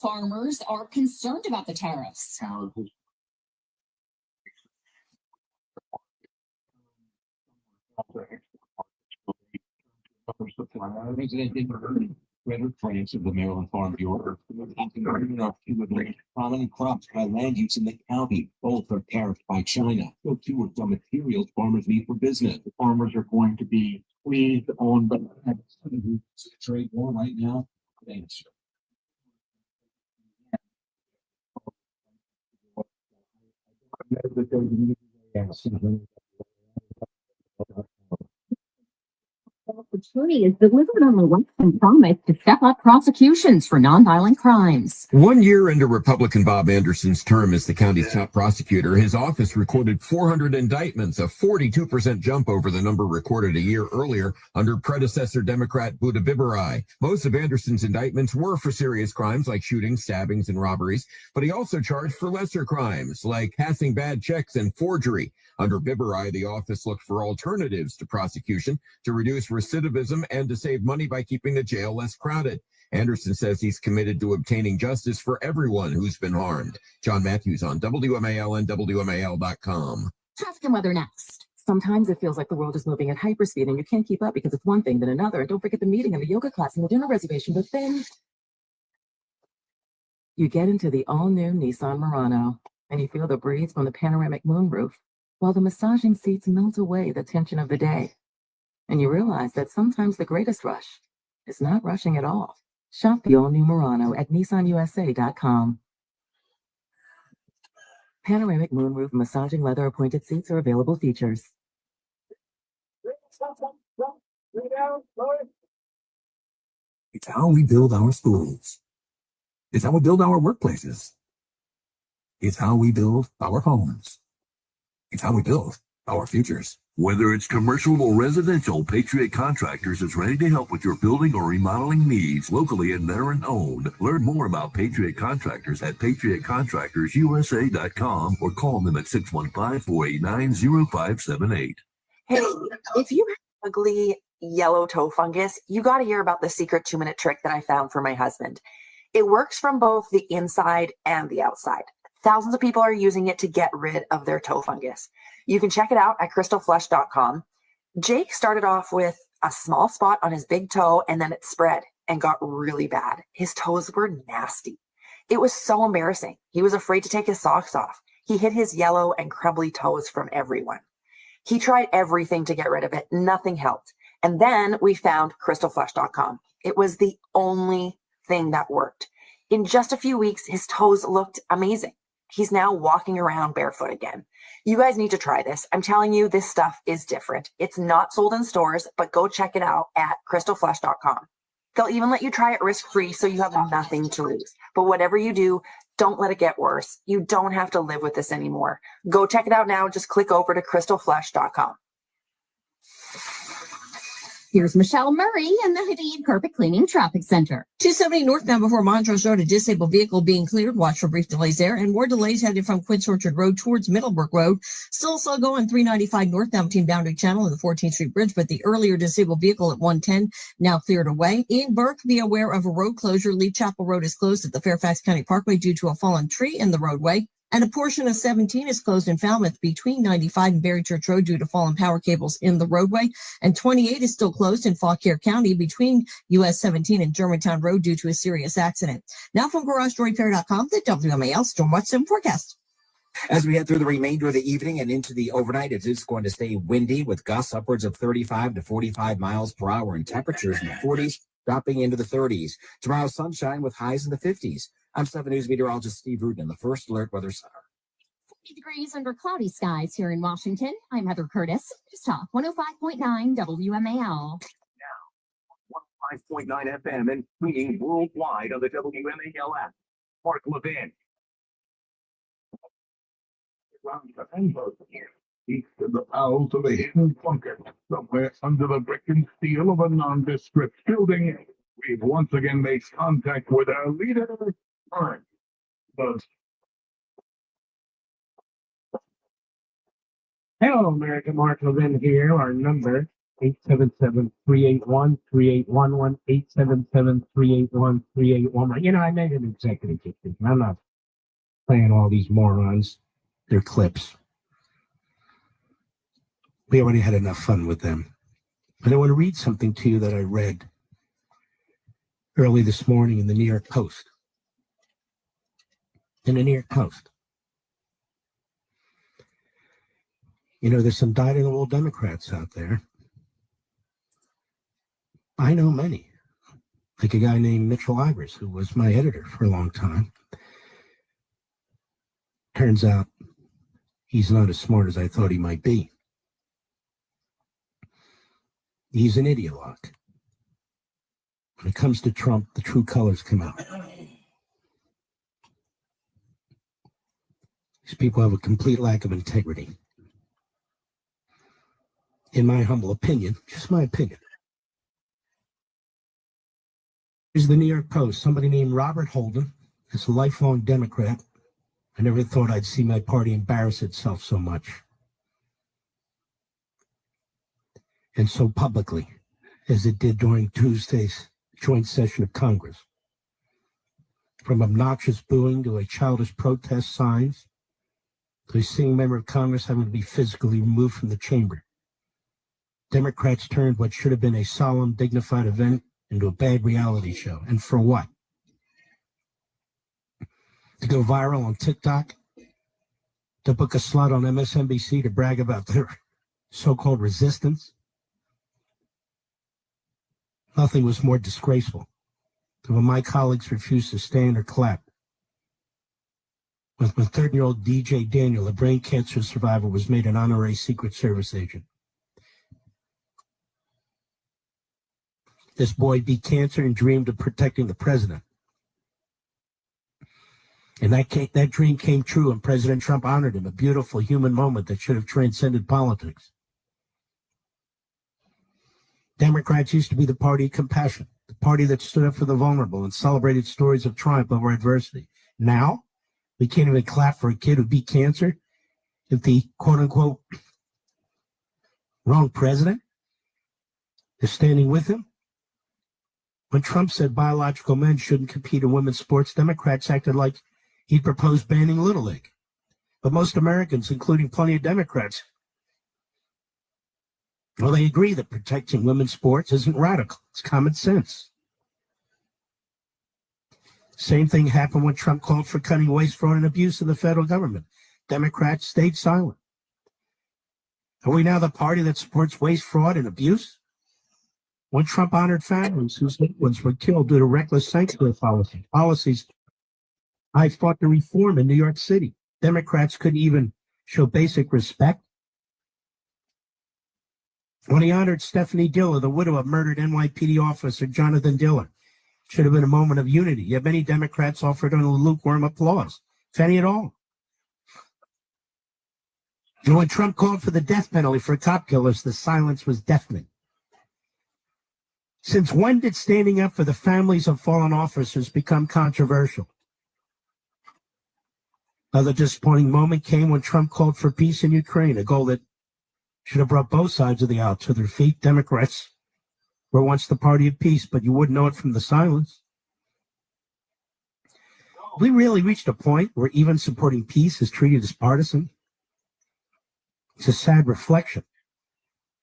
Farmers are concerned about the tariffs. Frederick France of the Maryland Farm Bureau. Prominent crops by land use in the county. Both are tariffed by China. So too are some materials farmers need for business. The farmers are going to be squeezed on the trade war right now. Thanks. Attorney is delivered on the Western promise to step up prosecutions for nonviolent crimes. 1 year into Republican Bob Anderson's term as the county's top prosecutor, his office recorded 400 indictments, a 42% jump over the number recorded a year earlier under predecessor Democrat Buda Biberai. Most of Anderson's indictments were for serious crimes like shootings, stabbings, and robberies, but he also charged for lesser crimes like passing bad checks and forgery. Under Biberai, the office looked for alternatives to prosecution to reduce recidivism and to save money by keeping the jail less crowded. Anderson says he's committed to obtaining justice for everyone who's been harmed. John Matthews on WMAL and WMAL.com. Traffic and weather next. Sometimes it feels like the world is moving at hyperspeed and you can't keep up because it's one thing then another. And don't forget the meeting and the yoga class and the dinner reservation. But then you get into the all-new Nissan Murano and you feel the breeze from the panoramic moonroof while the massaging seats melt away the tension of the day. And you realize that sometimes the greatest rush is not rushing at all. Shop the all-new Murano at nissanusa.com. Panoramic moonroof massaging leather appointed seats are available features. It's how we build our schools. It's how we build our workplaces. It's how we build our homes. It's how we build our futures. Whether it's commercial or residential, Patriot Contractors is ready to help with your building or remodeling needs, locally and veteran owned. Learn more about Patriot Contractors at patriotcontractorsusa.com or call them at 615-489-0578. Hey, if you have ugly yellow toe fungus, you got to hear about the secret 2-minute trick that I found for my husband. It works from both the inside and the outside. Thousands of people are using it to get rid of their toe fungus. You can check it out at crystalflesh.com. Jake started off with a small spot on his big toe and then it spread and got really bad. His toes were nasty. It was so embarrassing. He was afraid to take his socks off. He hid his yellow and crumbly toes from everyone. He tried everything to get rid of it. Nothing helped. And then we found crystalflesh.com. It was the only thing that worked. In just a few weeks, his toes looked amazing. He's now walking around barefoot again. You guys need to try this. I'm telling you, this stuff is different. It's not sold in stores, but go check it out at crystalflesh.com. They'll even let you try it risk-free so you have nothing to lose. But whatever you do, don't let it get worse. You don't have to live with this anymore. Go check it out now. Just click over to crystalflesh.com. Here's Michelle Murray in the Hadid Carpet Cleaning Traffic Center. 270 northbound before Montrose Road, a disabled vehicle being cleared. Watch for brief delays there. And more delays headed from Quince Orchard Road towards Middlebrook Road. Still slow going 395 northbound between Boundary Channel and the 14th Street Bridge, but the earlier disabled vehicle at 110 now cleared away. In Burke, be aware of a road closure. Lee Chapel Road is closed at the Fairfax County Parkway due to a fallen tree in the roadway. And a portion of 17 is closed in Falmouth between 95 and Berry Church Road due to fallen power cables in the roadway. And 28 is still closed in Fauquier County between US 17 and Germantown Road due to a serious accident. Now from GarageDoorRepair.com, the WMAL Stormwatch 7 forecast. As we head through the remainder of the evening and into the overnight, it is going to stay windy with gusts upwards of 35 to 45 miles per hour and temperatures in the 40s, dropping into the 30s. Tomorrow, sunshine with highs in the 50s. I'm 7 News meteorologist Steve Rudin in the First Alert Weather Center. 40 degrees under cloudy skies here in Washington. I'm Heather Curtis. Just Talk 105.9 WMAL. Now, 105.9 FM and streaming worldwide on the WMAL app. Mark Levin. East in the bowels of a hidden bunker, somewhere under the brick and steel of a nondescript building, we've once again made contact with our leader, Mark. Hello, America. Mark Levin here. Our number 877-381-3811, 877-381-3811. You know, I made an executive decision. I'm not playing all these morons. They're clips. We already had enough fun with them. But I want to read something to you that I read early this morning in the New York Post. In the New York Post. You know, there's some dyed-in-the-wool Democrats out there. I know many. Like a guy named Mitchell Ivers, who was my editor for a long time. Turns out he's not as smart as I thought he might be. He's an ideologue. When it comes to Trump, the true colors come out. These people have a complete lack of integrity. In my humble opinion, just my opinion. Here's the New York Post. Somebody named Robert Holden is a lifelong Democrat. I never thought I'd see my party embarrass itself so much. And so publicly as it did during Tuesday's joint session of Congress. From obnoxious booing to a childish protest signs, to a sitting member of Congress having to be physically removed from the chamber. Democrats turned what should have been a solemn, dignified event into a bad reality show. And for what? To go viral on TikTok? To book a slot on MSNBC to brag about their so-called resistance? Nothing was more disgraceful than when my colleagues refused to stand or clap. When 30-year-old DJ Daniel, a brain cancer survivor, was made an honorary Secret Service agent. This boy beat cancer and dreamed of protecting the president. And that dream came true, and President Trump honored him, a beautiful human moment that should have transcended politics. Democrats used to be the party of compassion, the party that stood up for the vulnerable and celebrated stories of triumph over adversity. Now, we can't even clap for a kid who beat cancer if the quote-unquote wrong president is standing with him. When Trump said biological men shouldn't compete in women's sports, Democrats acted like he proposed banning Little League. But most Americans, including plenty of Democrats, well, they agree that protecting women's sports isn't radical. It's common sense. Same thing happened when Trump called for cutting waste, fraud, and abuse in the federal government. Democrats stayed silent. Are we now the party that supports waste, fraud, and abuse? When Trump honored families whose loved ones were killed due to reckless sanctuary policies, I fought to reform in New York City. Democrats couldn't even show basic respect. When he honored Stephanie Diller, the widow of murdered NYPD officer Jonathan Diller, should have been a moment of unity. Yet many Democrats offered only lukewarm applause, if any at all. And when Trump called for the death penalty for cop killers, the silence was deafening. Since when did standing up for the families of fallen officers become controversial? Another disappointing moment came when Trump called for peace in Ukraine, a goal that should have brought both sides of the aisle to their feet. Democrats were once the party of peace, but you wouldn't know it from the silence. We really reached a point where even supporting peace is treated as partisan. It's a sad reflection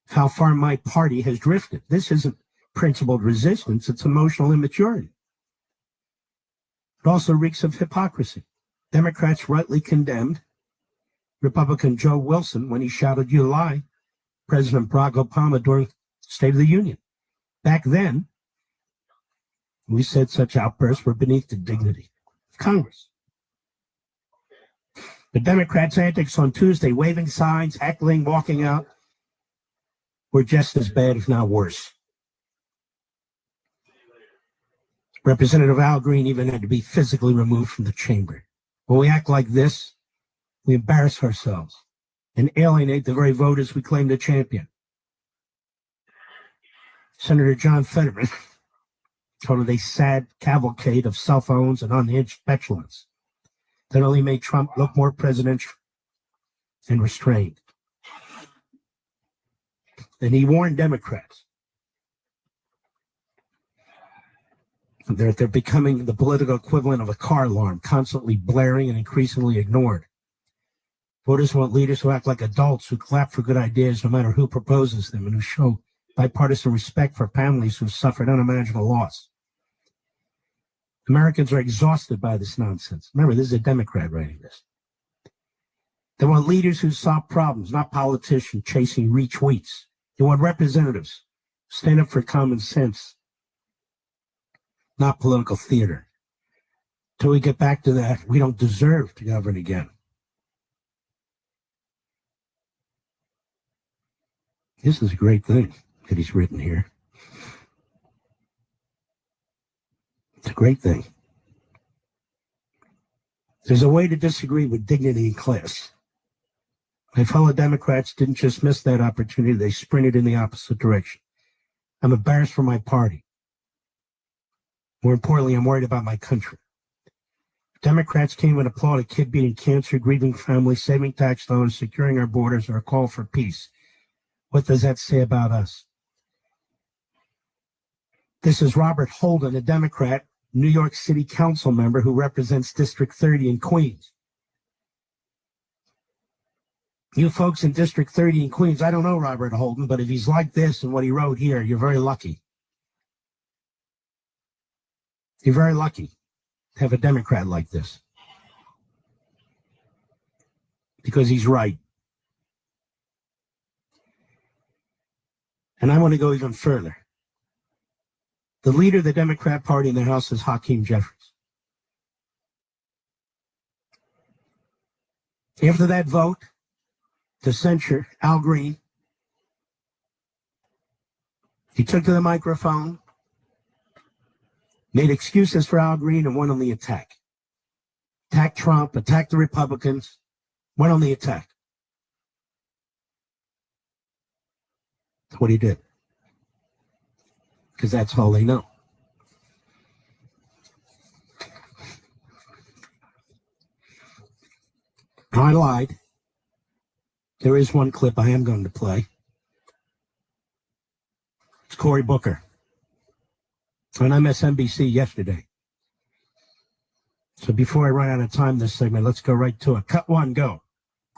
of how far my party has drifted. This isn't principled resistance, it's emotional immaturity. It also reeks of hypocrisy. Democrats rightly condemned Republican Joe Wilson when he shouted, "You lie," President Barack Obama during State of the Union. Back then, we said such outbursts were beneath the dignity of Congress. The Democrats' antics on Tuesday, waving signs, heckling, walking out, were just as bad, if not worse. Representative Al Green even had to be physically removed from the chamber. When we act like this, we embarrass ourselves and alienate the very voters we claim to champion. Senator John Fetterman called it a sad cavalcade of cell phones and unhinged petulance that only made Trump look more presidential and restrained. And he warned Democrats they're becoming the political equivalent of a car alarm, constantly blaring and increasingly ignored. Voters want leaders who act like adults, who clap for good ideas no matter who proposes them, and who show bipartisan respect for families who've suffered unimaginable loss. Americans are exhausted by this nonsense. Remember, this is a Democrat writing this. They want leaders who solve problems, not politicians chasing retweets. They want representatives who stand up for common sense, not political theater. Till we get back to that, we don't deserve to govern again. This is a great thing that he's written here. It's a great thing. There's a way to disagree with dignity and class. My fellow Democrats didn't just miss that opportunity, they sprinted in the opposite direction. I'm embarrassed for my party. More importantly, I'm worried about my country. Democrats came and applaud a kid beating cancer, grieving families, saving tax dollars, securing our borders, or a call for peace. What does that say about us? This is Robert Holden, a Democrat, New York City Council member who represents District 30 in Queens. You folks in District 30 in Queens, I don't know Robert Holden, but if he's like this and what he wrote here, you're very lucky. You're very lucky to have a Democrat like this. Because he's right. And I want to go even further. The leader of the Democrat Party in the House is Hakeem Jeffries. After that vote to censure Al Green, he took to the microphone, made excuses for Al Green, and went on the attack. Attacked Trump, attacked the Republicans, went on the attack. That's what he did. Because that's all they know. I lied. There is one clip I am going to play. It's Cory Booker on MSNBC yesterday. So before I run out of time this segment, let's go right to it. Cut one, go.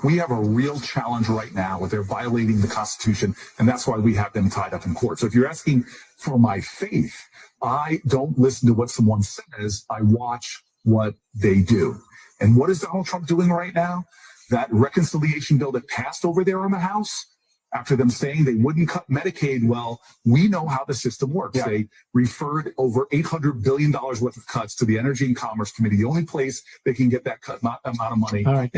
We have a real challenge right now with their violating the Constitution, and that's why we have them tied up in court. So if you're asking for my faith, I don't listen to what someone says. I watch what they do. And what is Donald Trump doing right now? That reconciliation bill that passed over there in the House, after them saying they wouldn't cut Medicaid, well, we know how the system works. Yeah. They referred over $800 billion worth of cuts to the Energy and Commerce Committee. The only place they can get that cut amount of money. All right,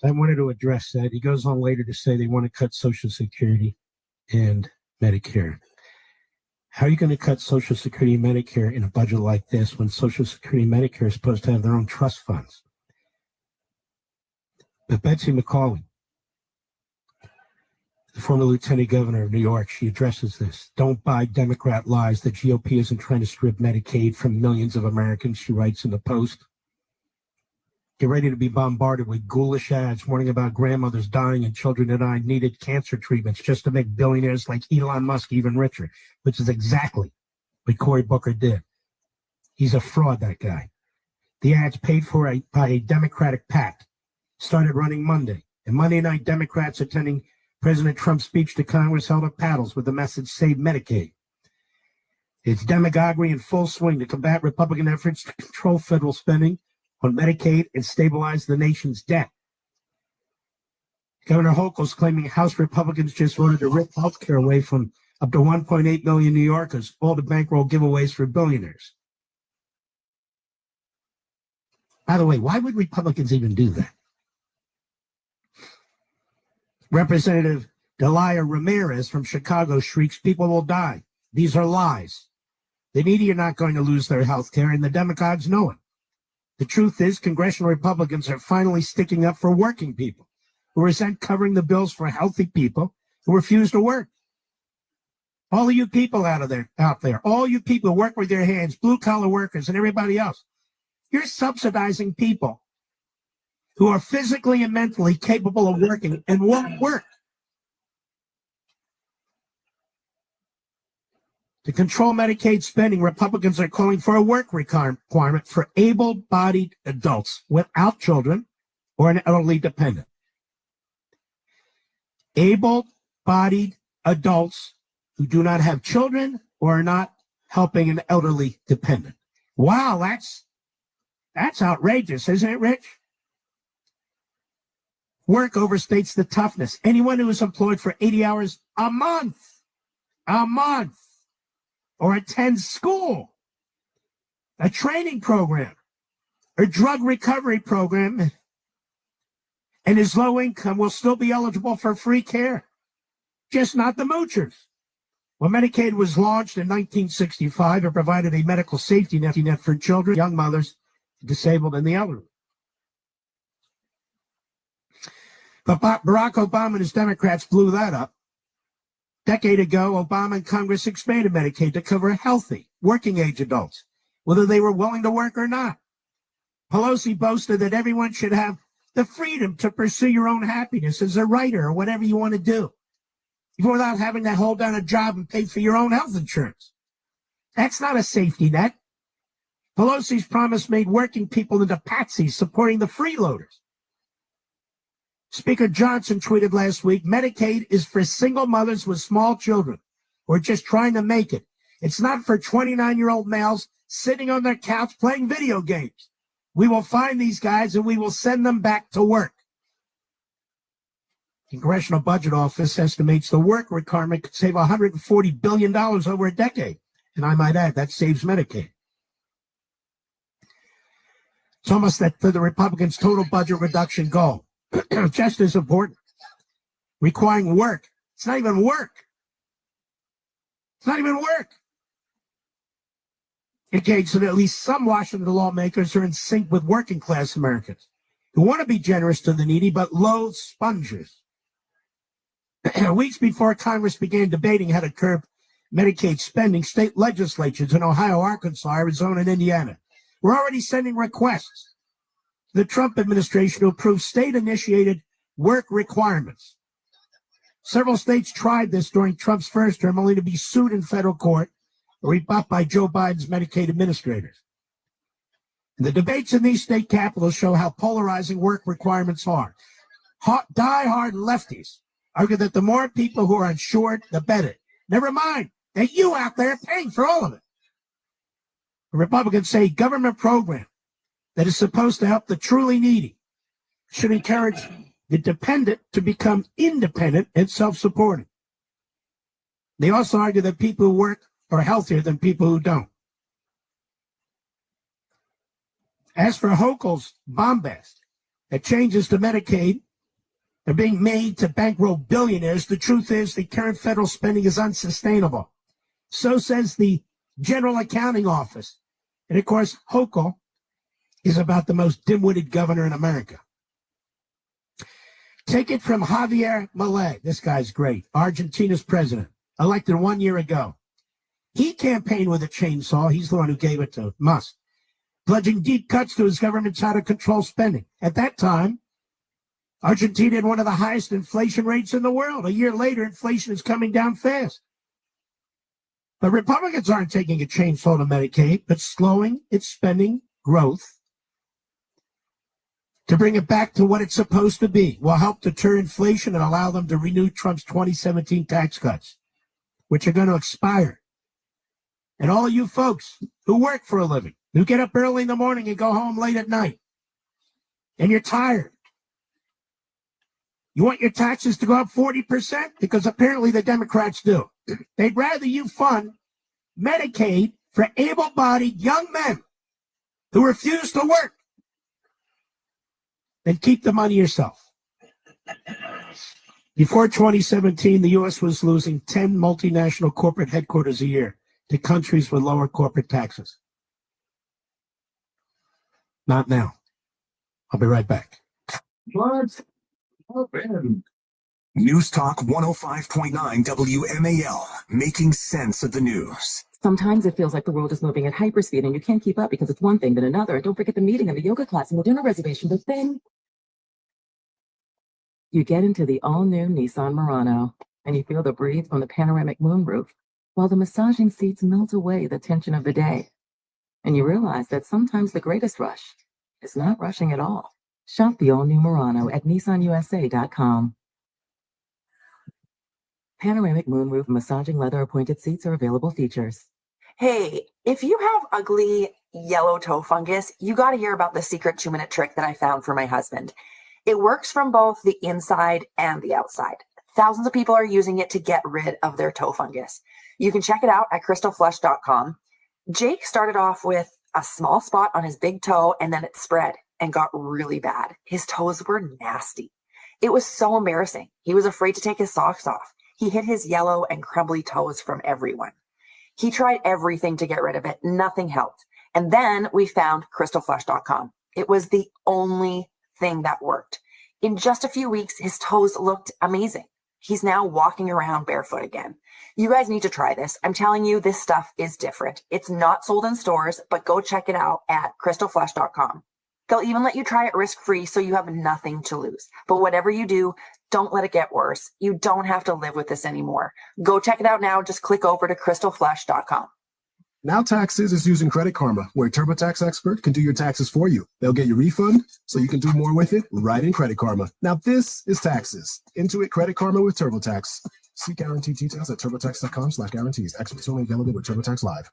I wanted to address that. He goes on later to say they want to cut Social Security and Medicare. How are you going to cut Social Security and Medicare in a budget like this when Social Security and Medicare are supposed to have their own trust funds? But Betsy McCauley, the former lieutenant governor of New York, she addresses this. Don't buy Democrat lies. The GOP isn't trying to strip Medicaid from millions of Americans, she writes in the Post. Get ready to be bombarded with ghoulish ads warning about grandmothers dying and children that needed cancer treatments just to make billionaires like Elon Musk even richer, which is exactly what Cory Booker did. He's a fraud, that guy. The ads paid for by a Democratic PAC started running Monday. And Monday night, Democrats attending President Trump's speech to Congress held up paddles with the message, Save Medicaid. It's demagoguery in full swing to combat Republican efforts to control federal spending on Medicaid and stabilize the nation's debt. Governor Hochul's claiming House Republicans just voted to rip health care away from up to 1.8 million New Yorkers, all to bankroll giveaways for billionaires. By the way, why would Republicans even do that? Representative Delia Ramirez from Chicago shrieks, people will die. These are lies. The media are not going to lose their health care, and the demagogues know it. The truth is, congressional Republicans are finally sticking up for working people who resent covering the bills for healthy people who refuse to work. All of you people out there, all you people who work with your hands, blue-collar workers and everybody else, you're subsidizing people who are physically and mentally capable of working and won't work. To control Medicaid spending, Republicans are calling for a work requirement for able-bodied adults without children or an elderly dependent. Able-bodied adults who do not have children or are not helping an elderly dependent. Wow, that's outrageous, isn't it, Rich? Work overstates the toughness. Anyone who is employed for 80 hours a month, or attends school, a training program, or drug recovery program, and is low income will still be eligible for free care, just not the moochers. When Medicaid was launched in 1965, it provided a medical safety net for children, young mothers, disabled, and the elderly. But Barack Obama and his Democrats blew that up. A decade ago, Obama and Congress expanded Medicaid to cover healthy, working-age adults, whether they were willing to work or not. Pelosi boasted that everyone should have the freedom to pursue your own happiness as a writer or whatever you want to do, even without having to hold down a job and pay for your own health insurance. That's not a safety net. Pelosi's promise made working people into patsies supporting the freeloaders. Speaker Johnson tweeted last week, Medicaid is for single mothers with small children who are just trying to make it. It's not for 29-year-old males sitting on their couch playing video games. We will find these guys and we will send them back to work. Congressional Budget Office estimates the work requirement could save $140 billion over a decade. And I might add, that saves Medicaid. It's almost that for the Republicans' total budget reduction goal. Just as important. Requiring work. It's not even work. It's not even work. Indicates that at least some Washington lawmakers are in sync with working class Americans who want to be generous to the needy but loathe spongers. Weeks before Congress began debating how to curb Medicaid spending, state legislatures in Ohio, Arkansas, Arizona, and Indiana were already sending requests to the Trump administration to approve state-initiated work requirements. Several states tried this during Trump's first term, only to be sued in federal court or rebuffed by Joe Biden's Medicaid administrators. And the debates in these state capitals show how polarizing work requirements are. Die-hard lefties argue that the more people who are insured, the better. Never mind that you out there are paying for all of it. The Republicans say government program that is supposed to help the truly needy should encourage the dependent to become independent and self-supporting. They also argue that people who work are healthier than people who don't. As for Hochul's bombast that changes to Medicaid are being made to bankroll billionaires, the truth is the current federal spending is unsustainable. So says the General Accounting Office. And of course, Hochul is about the most dim-witted governor in America. Take it from Javier Milei. This guy's great. Argentina's president, elected 1 year ago. He campaigned with a chainsaw. He's the one who gave it to Musk, pledging deep cuts to his government's out-of-control spending. At that time, Argentina had one of the highest inflation rates in the world. A year later, inflation is coming down fast. But Republicans aren't taking a chainsaw to Medicaid, but slowing its spending growth to bring it back to what it's supposed to be will help deter inflation and allow them to renew Trump's 2017 tax cuts, which are going to expire. And all of you folks who work for a living, who get up early in the morning and go home late at night, and you're tired, you want your taxes to go up 40%? Because apparently the Democrats do. They'd rather you fund Medicaid for able-bodied young men who refuse to work than keep the money yourself. Before 2017, the U.S. was losing 10 multinational corporate headquarters a year to countries with lower corporate taxes. Not now. I'll be right back. What? Open. News Talk 105.9 WMAL, making sense of the news. Sometimes it feels like the world is moving at hyperspeed and you can't keep up because it's one thing then another. And don't forget the meeting and the yoga class and the dinner reservation. But then you get into the all-new Nissan Murano and you feel the breeze from the panoramic moonroof. while the massaging seats melt away the tension of the day. And you realize that sometimes the greatest rush is not rushing at all. Shop the all-new Murano at nissanusa.com. Panoramic moonroof massaging leather-appointed seats are available features. Hey, if you have ugly yellow toe fungus, you got to hear about the secret 2-minute trick that I found for my husband. It works from both the inside and the outside. Thousands of people are using it to get rid of their toe fungus. You can check it out at crystalflush.com. Jake started off with a small spot on his big toe, and then it spread and got really bad. His toes were nasty. It was so embarrassing. He was afraid to take his socks off. He hid his yellow and crumbly toes from everyone. He tried everything to get rid of it. Nothing helped. And then we found crystalflush.com. It was the only thing that worked. In just a few weeks, his toes looked amazing. He's now walking around barefoot again. You guys need to try this. I'm telling you, this stuff is different. It's not sold in stores, but go check it out at crystalflush.com. They'll even let you try it risk-free, so you have nothing to lose. But whatever you do, don't let it get worse. You don't have to live with this anymore. Go check it out now. Just click over to crystalflush.com. Now Taxes is using Credit Karma, where a TurboTax expert can do your taxes for you. They'll get your refund so you can do more with it right in Credit Karma. Now this is taxes. Intuit Credit Karma with TurboTax. See guarantee details at turbotax.com/guarantees. Experts only available with TurboTax Live.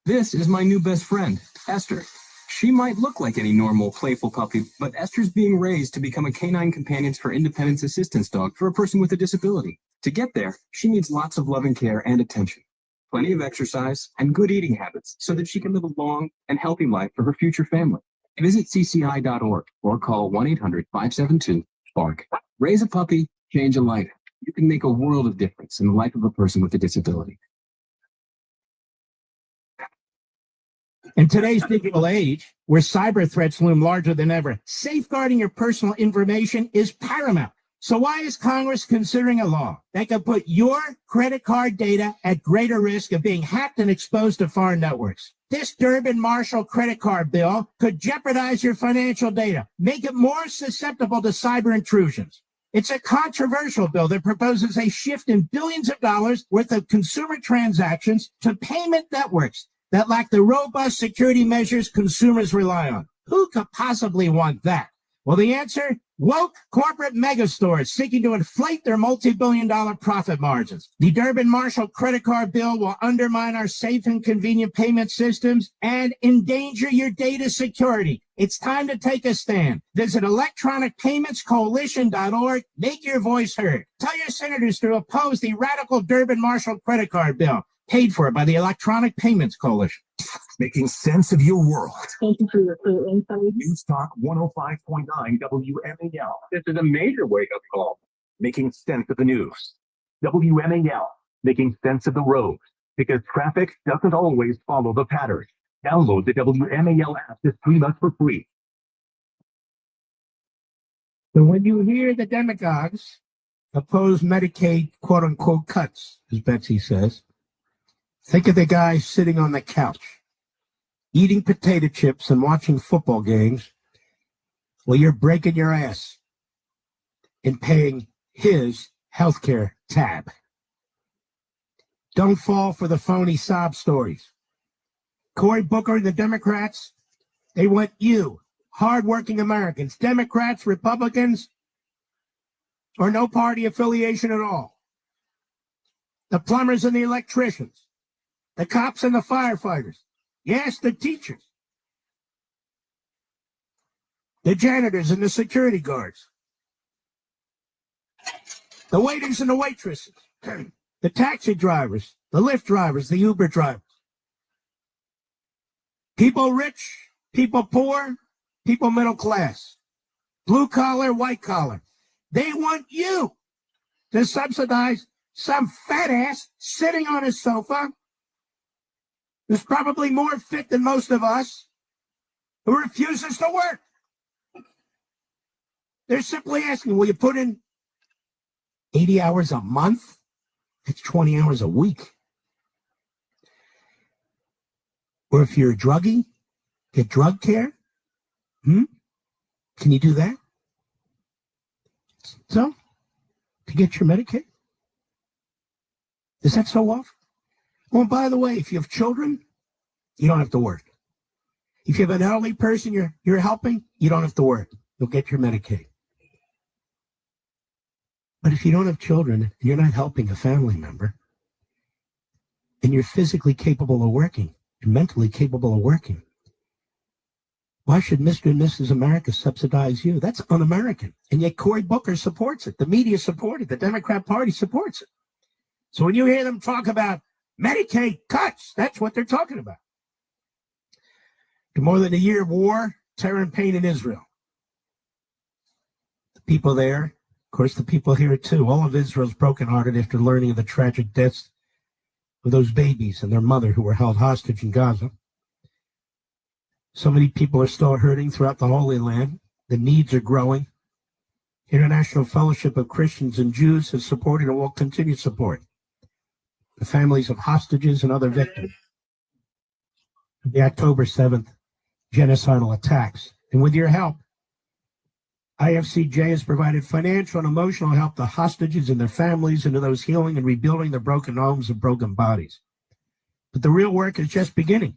This is my new best friend, Esther. She might look like any normal, playful puppy, but Esther's being raised to become a canine companion for independence assistance dog for a person with a disability. To get there, she needs lots of loving care and attention, plenty of exercise, and good eating habits so that she can live a long and healthy life for her future family. Visit cci.org or call 1-800-572-BARK. Raise a puppy, change a life. You can make a world of difference in the life of a person with a disability. In today's digital age, where cyber threats loom larger than ever, safeguarding your personal information is paramount. So why is Congress considering a law that could put your credit card data at greater risk of being hacked and exposed to foreign networks? This Durbin-Marshall credit card bill could jeopardize your financial data, make it more susceptible to cyber intrusions. It's a controversial bill that proposes a shift in billions of dollars worth of consumer transactions to payment networks that lack the robust security measures consumers rely on. Who could possibly want that? Well, the answer, woke corporate megastores seeking to inflate their multi-billion-dollar profit margins. The Durbin-Marshall credit card bill will undermine our safe and convenient payment systems and endanger your data security. It's time to take a stand. Visit electronicpaymentscoalition.org. Make your voice heard. Tell your senators to oppose the radical Durbin-Marshall credit card bill, paid for by the Electronic Payments Coalition. Making sense of your world. Thank you for your insight. News Talk 105.9 WMAL. This is a major wake-up call. Making sense of the news. WMAL. Making sense of the roads. Because traffic doesn't always follow the pattern. Download the WMAL app to stream us for free. So when you hear the demagogues oppose Medicaid quote-unquote cuts, as Betsy says, think of the guy sitting on the couch, eating potato chips and watching football games while you're breaking your ass and paying his healthcare tab. Don't fall for the phony sob stories. Cory Booker and the Democrats, they want you, hardworking Americans, Democrats, Republicans, or no party affiliation at all. The plumbers and the electricians, the cops and the firefighters, yes, the teachers, the janitors and the security guards, the waiters and the waitresses, the taxi drivers, the Lyft drivers, the Uber drivers, people rich, people poor, people middle class, blue collar, white collar. They want you to subsidize some fat ass sitting on a sofa who's probably more fit than most of us, who refuses to work. They're simply asking, will you put in 80 hours a month? It's 20 hours a week. Or if you're a druggie, get drug care. Can you do that? So, to get your Medicaid? Is that so often? Oh, and by the way, if you have children, you don't have to work. If you have an elderly person you're helping, you don't have to work. You'll get your Medicaid. But if you don't have children and you're not helping a family member, and you're physically capable of working and mentally capable of working, why should Mr. and Mrs. America subsidize you? That's un-American. And yet Cory Booker supports it. The media support it. The Democrat Party supports it. So when you hear them talk about Medicaid cuts, that's what they're talking about. For more than a year of war, terror, and pain in Israel. The people there, of course, the people here too, all of Israel's brokenhearted after learning of the tragic deaths of those babies and their mother who were held hostage in Gaza. So many people are still hurting throughout the Holy Land. The needs are growing. International Fellowship of Christians and Jews has supported and will continue to support the families of hostages and other victims of the October 7th genocidal attacks. And with your help, IFCJ has provided financial and emotional help to hostages and their families and to those healing and rebuilding their broken homes and broken bodies. But the real work is just beginning,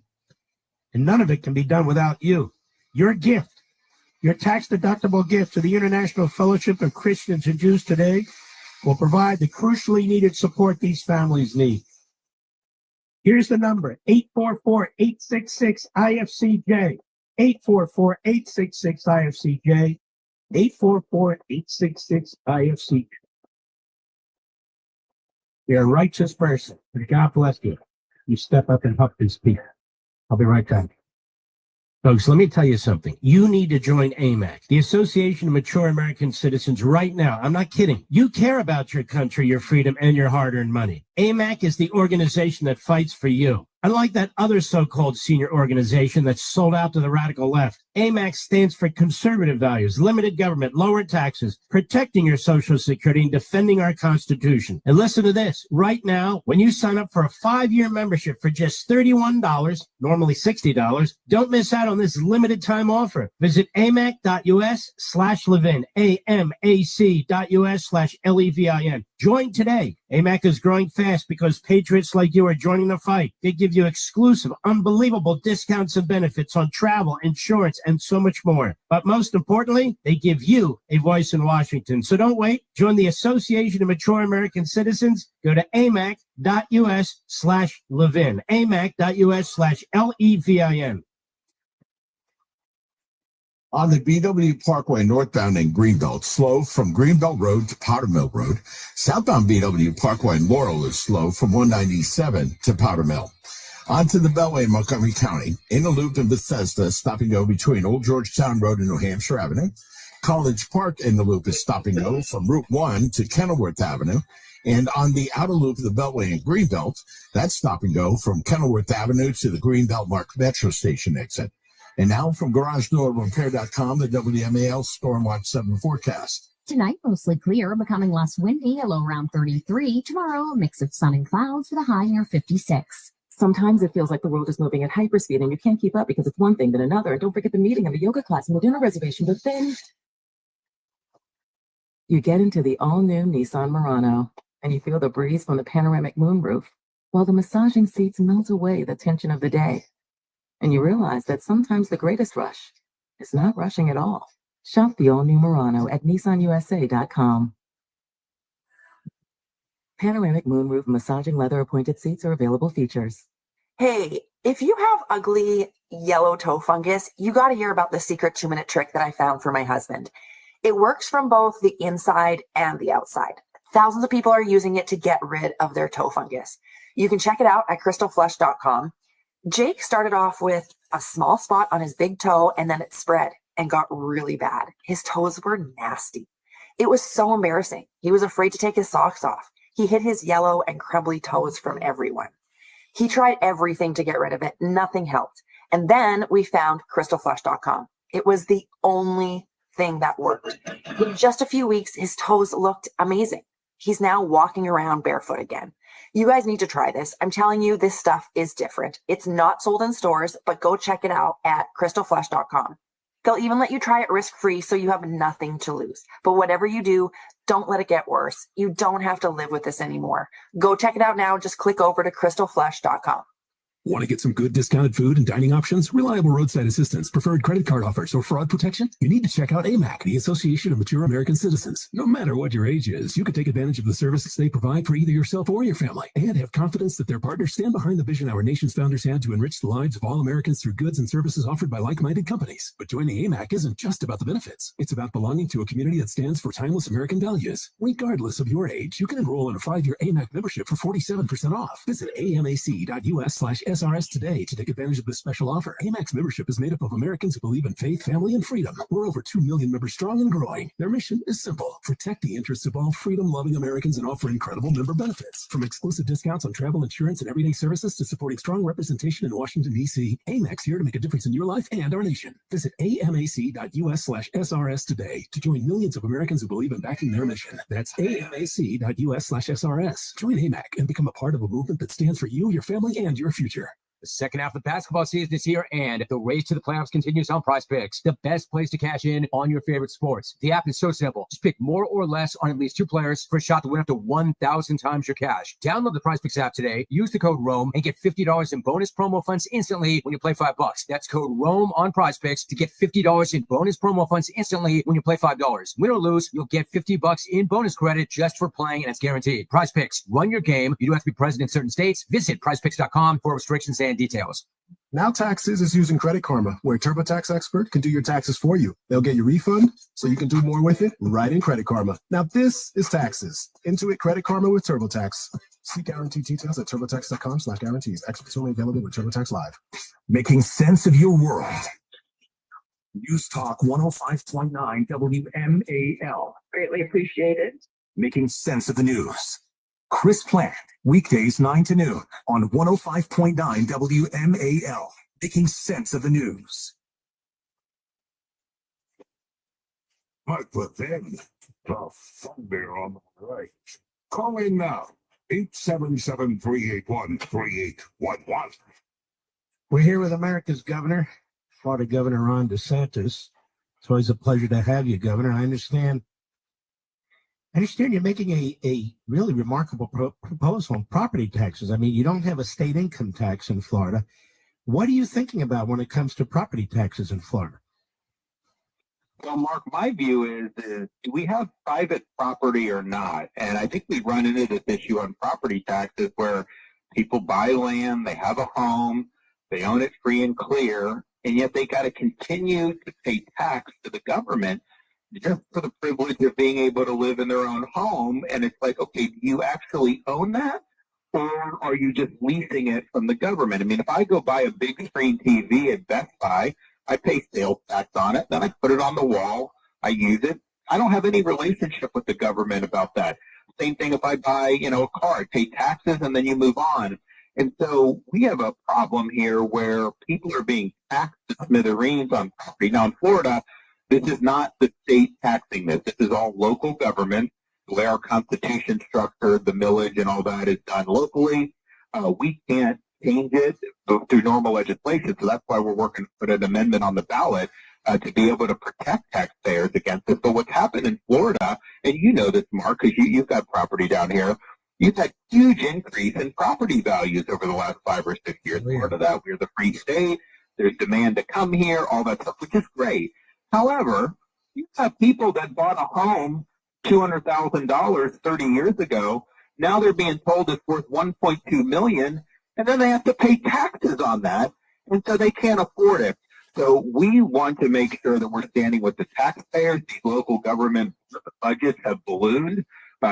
and none of it can be done without you. Your gift, your tax-deductible gift to the International Fellowship of Christians and Jews today will provide the crucially needed support these families need. Here's the number, 844-866-IFCJ, 844-866-IFCJ, 844-866-IFCJ. You're a righteous person, and God bless you. You step up and help these people. I'll be right back. Folks, let me tell you something. You need to join AMAC, the Association of Mature American Citizens, right now. I'm not kidding. You care about your country, your freedom, and your hard-earned money. AMAC is the organization that fights for you. Unlike that other so-called senior organization that's sold out to the radical left, AMAC stands for conservative values, limited government, lower taxes, protecting your Social Security, and defending our Constitution. And listen to this. Right now, when you sign up for a 5-year membership for just $31, normally $60, don't miss out on this limited time offer. Visit amac.us/Levin, amac.us/Levin. Join today. AMAC is growing fast because patriots like you are joining the fight. They give you exclusive, unbelievable discounts and benefits on travel, insurance, and so much more. But most importantly, they give you a voice in Washington. So don't wait. Join the Association of Mature American Citizens. Go to amac.us/Levin, amac.us/Levin. On the BW Parkway northbound in Greenbelt, slow from Greenbelt Road to Powder Mill Road. Southbound BW Parkway in Laurel is slow from 197 to Powder Mill. Onto the Beltway in Montgomery County. In the loop in Bethesda, stop and go between Old Georgetown Road and New Hampshire Avenue. College Park in the loop is stop and go from Route 1 to Kenilworth Avenue. And on the outer loop of the Beltway in Greenbelt, that's stop and go from Kenilworth Avenue to the Greenbelt Mark Metro Station exit. And now from GarageDoorRepair.com, the WMAL Storm Watch 7 forecast. Tonight, mostly clear, becoming less windy, a low around 33. Tomorrow, a mix of sun and clouds with a high near 56. Sometimes it feels like the world is moving at hyperspeed and you can't keep up because it's one thing then another. And don't forget the meeting and the yoga class and the dinner reservation. But then you get into the all-new Nissan Murano and you feel the breeze from the panoramic moonroof while the massaging seats melt away the tension of the day. And you realize that sometimes the greatest rush is not rushing at all. Shop the all-new Murano at nissanusa.com. Panoramic moonroof massaging leather-appointed seats are available features. Hey, if you have ugly yellow toe fungus, you got to hear about the secret 2-minute trick that I found for my husband. It works from both the inside and the outside. Thousands of people are using it to get rid of their toe fungus. You can check it out at crystalflush.com. Jake started off with a small spot on his big toe and then it spread and got really bad. His toes were nasty. It was so embarrassing. He was afraid to take his socks off. He hid his yellow and crumbly toes from everyone. He tried everything to get rid of it. Nothing helped. And then we found crystalflush.com. It was the only thing that worked. In just a few weeks, his toes looked amazing. He's now walking around barefoot again. You guys need to try this. I'm telling you, this stuff is different. It's not sold in stores, but go check it out at crystalflush.com. They'll even let you try it risk-free so you have nothing to lose. But whatever you do, don't let it get worse. You don't have to live with this anymore. Go check it out now. Just click over to crystalflesh.com. Want to get some good discounted food and dining options, reliable roadside assistance, preferred credit card offers, or fraud protection? You need to check out AMAC, the Association of Mature American Citizens. No matter what your age is, you can take advantage of the services they provide for either yourself or your family, and have confidence that their partners stand behind the vision our nation's founders had to enrich the lives of all Americans through goods and services offered by like-minded companies. But joining AMAC isn't just about the benefits. It's about belonging to a community that stands for timeless American values. Regardless of your age, you can enroll in a 5-year AMAC membership for 47% off. Visit amac.us/SRS today to take advantage of this special offer. AMAC's membership is made up of Americans who believe in faith, family, and freedom. We're over 2 million members strong and growing. Their mission is simple: protect the interests of all freedom-loving Americans and offer incredible member benefits. From exclusive discounts on travel insurance and everyday services to supporting strong representation in Washington, D.C., AMAC's here to make a difference in your life and our nation. Visit amac.us/SRS today to join millions of Americans who believe in backing their mission. That's amac.us/SRS. Join AMAC and become a part of a movement that stands for you, your family, and your future. The second half of the basketball season is here, and the race to the playoffs continues on Prize Picks, the best place to cash in on your favorite sports. The app is so simple. Just pick more or less on at least 2 players for a shot to win up to 1,000 times your cash. Download the Prize Picks app today, use the code ROAM, and get $50 in bonus promo funds instantly when you play $5. That's code ROAM on Prize Picks to get $50 in bonus promo funds instantly when you play $5. Win or lose, you'll get $50 in bonus credit just for playing, and it's guaranteed. Prize Picks, run your game. You don't have to be present in certain states. Visit prizepicks.com for restrictions and details. Now Taxes is using Credit Karma, where TurboTax Expert can do your taxes for you. They'll get your refund so you can do more with it right in Credit Karma. Now this is taxes. Intuit Credit Karma with TurboTax. See guarantee details at turbotax.com/guarantees. Experts only available with TurboTax Live. Making sense of your world. News Talk 105.9 WMAL. Greatly appreciated. Making sense of the news. Chris Plant, weekdays 9 to noon on 105.9 WMAL. Making sense of the news. I put in the phone bear on the right. Call in now. 877-381-3811. We're here with America's governor, Florida Governor Ron DeSantis. It's always a pleasure to have you, Governor. I understand you're making a really remarkable proposal on property taxes. I mean, you don't have a state income tax in Florida. What are you thinking about when it comes to property taxes in Florida? Well, Mark, my view is, do we have private property or not? And I think we run into this issue on property taxes where people buy land, they have a home, they own it free and clear, and yet they got to continue to pay tax to the government just for the privilege of being able to live in their own home. And it's like, okay, do you actually own that? Or are you just leasing it from the government? I mean, if I go buy a big screen TV at Best Buy, I pay sales tax on it, then I put it on the wall, I use it. I don't have any relationship with the government about that. Same thing if I buy, a car, I pay taxes and then you move on. And so we have a problem here where people are being taxed to smithereens on property. Now in Florida, this is not the state taxing this. This is all local government. The way our Constitution structured, the millage and all that is done locally. We can't change it through normal legislation. So that's why we're working to put an amendment on the ballot to be able to protect taxpayers against this. But what's happened in Florida, and you know this, Mark, because you've got property down here, you've had huge increase in property values over the last 5 or 6 years. Part of that, we're the free state. There's demand to come here, all that stuff, which is great. However, you have people that bought a home $200,000 30 years ago. Now they're being told it's worth $1.2 million, and then they have to pay taxes on that, and so they can't afford it. So we want to make sure that we're standing with the taxpayers. These local government budgets have ballooned,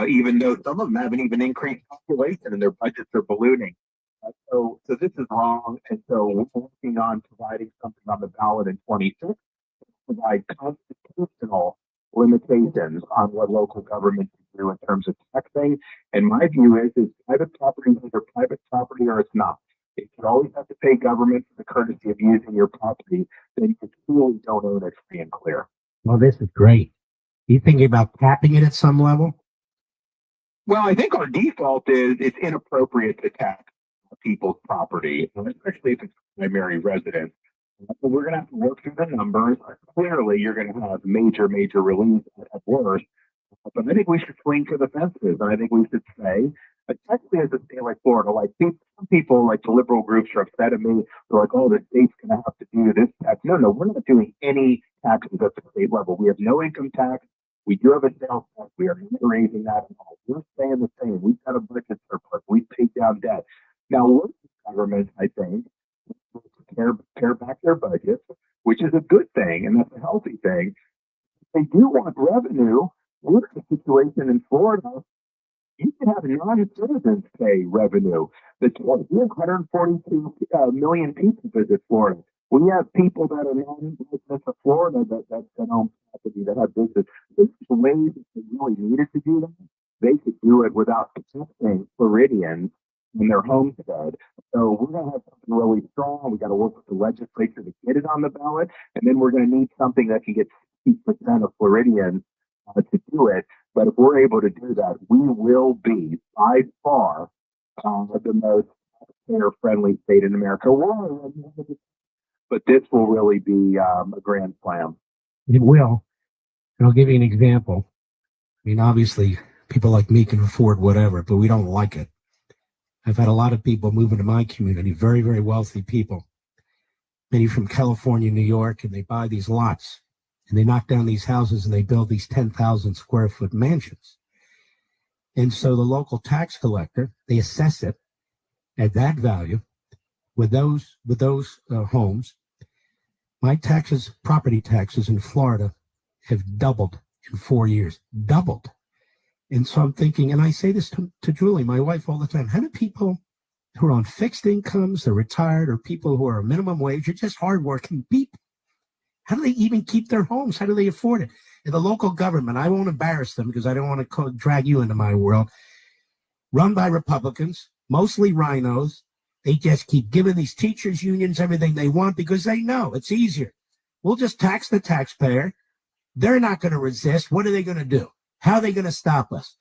even though some of them haven't even increased population, and their budgets are ballooning. So this is wrong, and so we're working on providing something on the ballot in 26. Provide constitutional limitations on what local government can do in terms of taxing. And my view is private property is either private property or it's not. If you always have to pay government for the courtesy of using your property, then you truly don't own it free and clear. Well, this is great. Are you thinking about capping it at some level? Well, I think our default is it's inappropriate to tax people's property, especially if it's primary residence. So we're going to have to work through the numbers. Clearly, you're going to have major relief at worst. But I think we should swing for the fences. And I think we should say, especially as a state like Florida, like some people, like the liberal groups, are upset at me. They're like, oh, the state's going to have to do this tax. No, we're not doing any taxes at the state level. We have no income tax. We do have a sales tax. We are not raising that at all. We're staying the same. We've got a budget surplus. We've paid down debt. Now, local government, I think, pare back their budgets, which is a good thing, and that's a healthy thing. If they do want revenue, we're in a situation in Florida. You can have non-citizens pay revenue. We have 142 million people visit Florida. We have people that are non-residents of Florida that own property, that have business. There's ways if they really needed to do that, they could do it without taxing Floridians in their homestead. So we're going to have something really strong. We got to work with the legislature to get it on the ballot, and then we're going to need something that can get 60% of Floridians to do it. But if we're able to do that, we will be by far the most taxpayer-friendly state in America. But this will really be a grand slam. It will. And I'll give you an example. I mean, obviously, people like me can afford whatever, but we don't like it. I've had a lot of people move into my community, very, very wealthy people, many from California, New York, and they buy these lots, and they knock down these houses, and they build these 10,000 square foot mansions. And so the local tax collector, they assess it at that value with those homes. My taxes, property taxes in Florida, have doubled in 4 years, doubled. And so I'm thinking, and I say this to Julie, my wife, all the time, how do people who are on fixed incomes, they're retired, or people who are minimum wage, or just hardworking people, how do they even keep their homes? How do they afford it? And the local government, I won't embarrass them because I don't want to drag you into my world, run by Republicans, mostly rhinos. They just keep giving these teachers unions everything they want because they know it's easier. We'll just tax the taxpayer. They're not going to resist. What are they going to do? How are they going to stop us?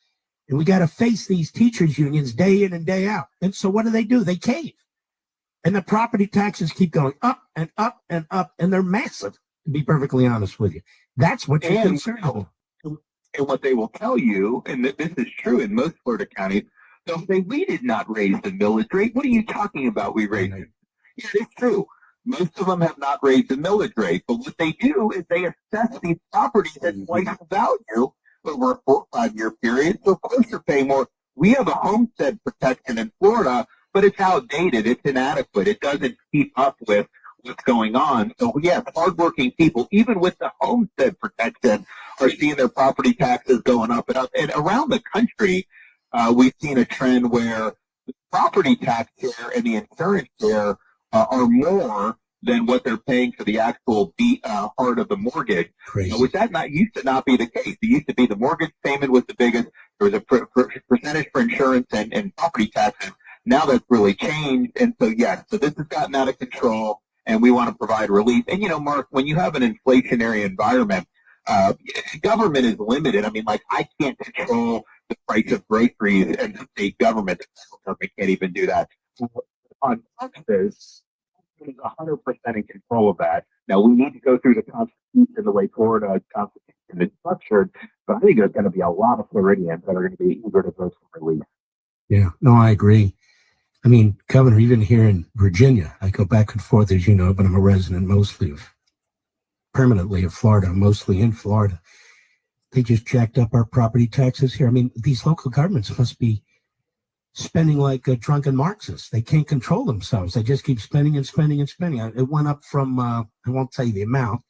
And we got to face these teachers unions day in and day out. And so what do? They cave. And the property taxes keep going up and up and up, and they're massive, to be perfectly honest with you. That's what you're concerned about. And what they will tell you, and this is true in most Florida counties, they'll say, we did not raise the millage rate. What are you talking about? We raised it. Yeah, it's true. Most of them have not raised the millage rate, but what they do is they assess these properties at twice the value over a 4 or 5 year period. So of course you're paying more. We have a homestead protection in Florida, but it's outdated. It's inadequate. It doesn't keep up with what's going on. So yes, hardworking people, even with the homestead protection, are seeing their property taxes going up and up. And around the country, we've seen a trend where the property tax share and the insurance share are more than what they're paying for the actual part of the mortgage, which used to not be the case. It used to be the mortgage payment was the biggest. There was a percentage for insurance and property taxes. Now that's really changed. And so, yes, so this has gotten out of control, and we want to provide relief. And, Mark, when you have an inflationary environment, government is limited. I mean, like, I can't control the price of groceries, and the state government, the federal government can't even do that. On taxes, is 100% in control of that. Now, we need to go through the Constitution the way Florida Constitution is structured, but I think there's going to be a lot of Floridians that are going to be eager to vote for relief. Yeah, no, I agree. I mean, Governor, even here in Virginia, I go back and forth, as you know, but I'm a resident permanently of Florida, mostly in Florida. They just jacked up our property taxes here. I mean, these local governments must be spending like drunken Marxists. They can't control themselves. They just keep spending and spending and spending. It went up from, I won't tell you the amount,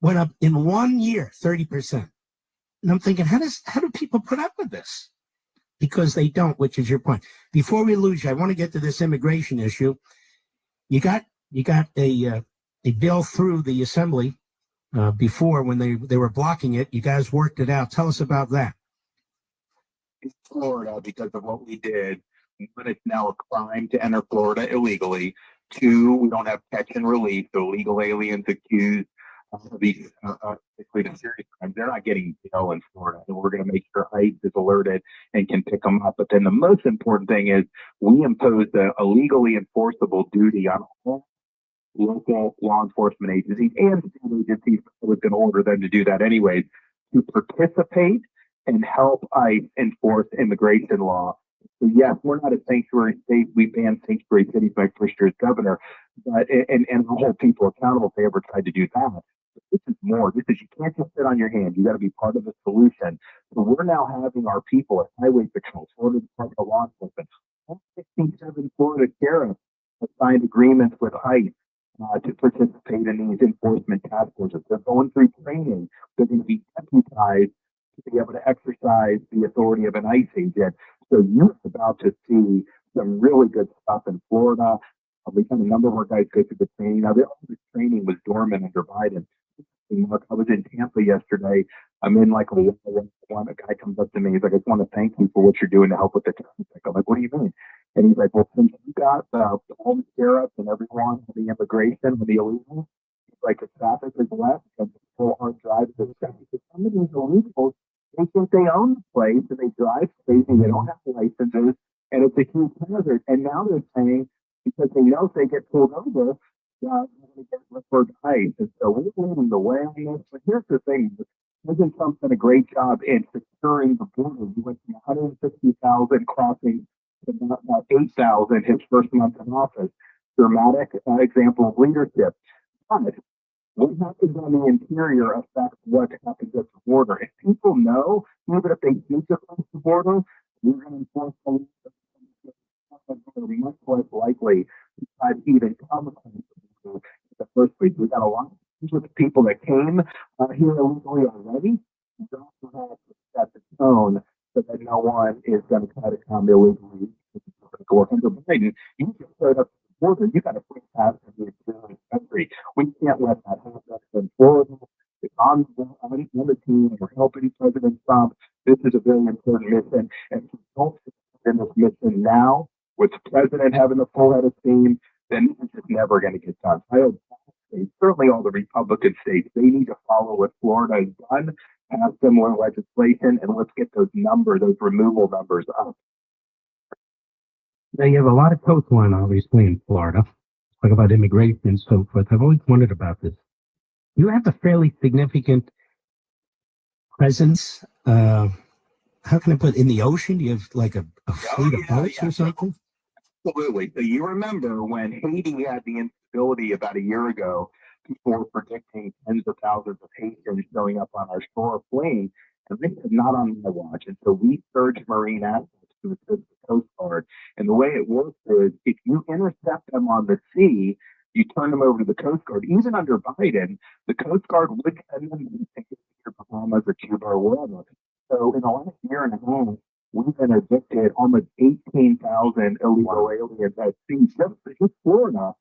went up in 1 year, 30%. And I'm thinking, how do people put up with this? Because they don't, which is your point. Before we lose you, I want to get to this immigration issue. You got a bill through the assembly before when they were blocking it. You guys worked it out. Tell us about that. In Florida, because of what we did, one, it's now a crime to enter Florida illegally. 2, we don't have catch and release, so illegal aliens accused of these particularly serious crimes, they're not getting bail in Florida. And we're going to make sure ICE is alerted and can pick them up. But then the most important thing is we imposed a legally enforceable duty on all local law enforcement agencies and state agencies. I was going to order them to do that anyways, to participate and help ICE enforce immigration law. So yes, we're not a sanctuary state. We banned sanctuary cities by Commissioner's governor, but and we'll hold people accountable if they ever tried to do that. But this is more. This is, you can't just sit on your hands. You got to be part of the solution. So we're now having our people at Highway Patrol, Florida Department of Law Enforcement, all 67 Florida sheriffs have signed agreements with ICE to participate in these enforcement task forces. They're going through training. They're going to be deputized to be able to exercise the authority of an ICE agent. So you're about to see some really good stuff in Florida. We've had a number of our guys go through the training. Now, all this training was dormant under Biden. Mark, I was in Tampa yesterday. I'm in like a one. A guy comes up to me. He's like, I just want to thank you for what you're doing to help with the traffic. I'm like, what do you mean? And he's like, well, since you got all the sheriffs and everyone, the immigration and the illegals, like the traffic is less and people aren't driving the traffic. Some of these illegals, they think they own the place and they drive crazy. They don't have licenses, and it's a huge hazard. And now they're saying, because they know if they get pulled over, they're going to get referred to ICE. And so we're leading the way on this. But here's the thing. President Trump's done a great job in securing the border. We went from 160,000 crossing to about 8,000 his first month in office. Dramatic example of leadership. But what happens on the interior affects what happens at the border. If people know, even if they sneak across the border, we're going to enforce the they're much less likely to try to even come across the border in the first place. We've got a lot of with the people that came here illegally already. We also have to set the tone so that no one is going to try to come illegally. Under Biden, you can start up the border. You got to free pass to the interior country. We can't let that happen in Florida. It's on the team. We're helping President Trump. This is a very important mission, and if we don't in this mission now, with the president having the full head of steam, then this is just never going to get done. I hope certainly all the Republican states, they need to follow what Florida has done, pass similar legislation, and let's get those numbers, those removal numbers up. Now, you have a lot of coastline, obviously, in Florida. Talk about immigration and so forth. I've always wondered about this. You have a fairly significant presence. How can I put it, in the ocean? Do you have like a fleet of boats or something? Absolutely. So you remember when Haiti had the instability about a year ago, people were predicting tens of thousands of Haitians showing up on our shore fleeing, and this is not on my watch. And so we surged Marine assets to assist the Coast Guard. And the way it works is if you intercept them on the sea, you turn them over to the Coast Guard. Even under Biden, the Coast Guard would send them to Bahamas or Cuba or wherever. So in the last year and a half, we've interdicted almost 18,000 illegal aliens at sea. Just Florida,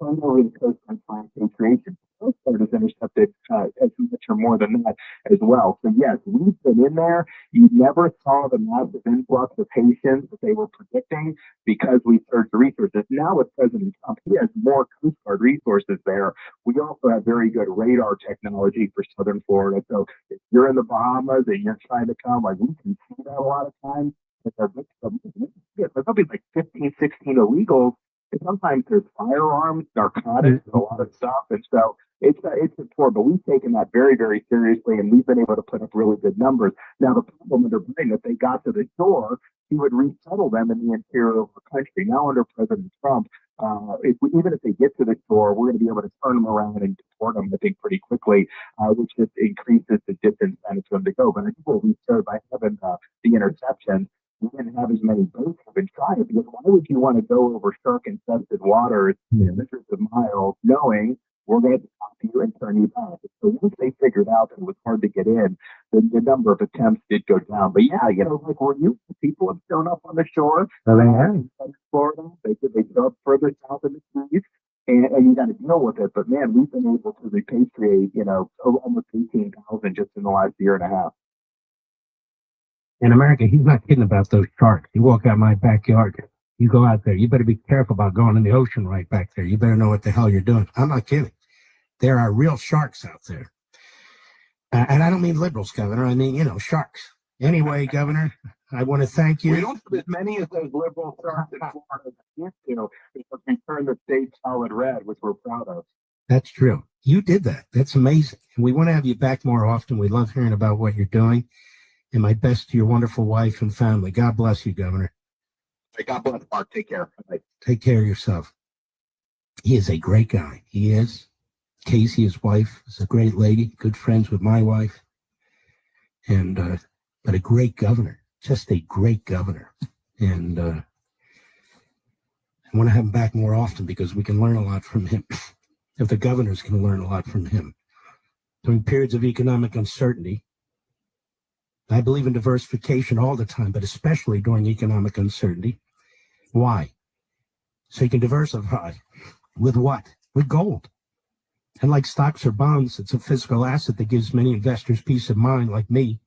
turned over the Coast Guard for repatriation. The Coast Guard has intercepted as much or more than that as well. So yes, we've been in there. You never saw the massive influx of Haitians that they were predicting because we surged the resources. Now with President Trump, he has more Coast Guard resources there. We also have very good radar technology for Southern Florida. So if you're in the Bahamas and you're trying to come, like we can see that a lot of times. There'll be like 15, 16 illegals. And sometimes there's firearms, narcotics, a lot of stuff. And so it's important, but we've taken that very, very seriously, and we've been able to put up really good numbers. Now, the problem under Biden, if they got to the shore, he would resettle them in the interior of the country. Now, under President Trump, even if they get to the shore, we're going to be able to turn them around and deport them, I think, pretty quickly, which just increases the disincentive for them to go. But I think what we showed by having the interception, we didn't have as many boats have been trying, because why would you want to go over shark-infested waters hundreds of miles knowing we're going to stop you and turn you back? So once they figured out that it was hard to get in, the number of attempts did go down. But yeah, like where people have shown up on the shore. In Florida, they show up further south in the Keys, and you got to deal with it. But man, we've been able to repatriate, almost 18,000 just in the last year and a half. In America, he's not kidding about those sharks. You walk out my backyard, you go out there, you better be careful about going in the ocean right back there. You better know what the hell you're doing. I'm not kidding. There are real sharks out there. And I don't mean liberals, Governor. I mean, sharks. Anyway, Governor, I want to thank you. We don't have as many as those liberal starts in Florida that used to, because we turned the state solid red, which we're proud of. That's true. You did that. That's amazing. And we want to have you back more often. We love hearing about what you're doing. And my best to your wonderful wife and family. God bless you, Governor. God bless, Mark. Take care. Bye. Take care of yourself. He is a great guy. He is. Casey, his wife, is a great lady, good friends with my wife. And, but a great governor, just a great governor. And I want to have him back more often because we can learn a lot from him. If the governors can learn a lot from him. During periods of economic uncertainty, I believe in diversification all the time, but especially during economic uncertainty. Why? So you can diversify. With what? With gold. And like stocks or bonds, it's a physical asset that gives many investors peace of mind, like me.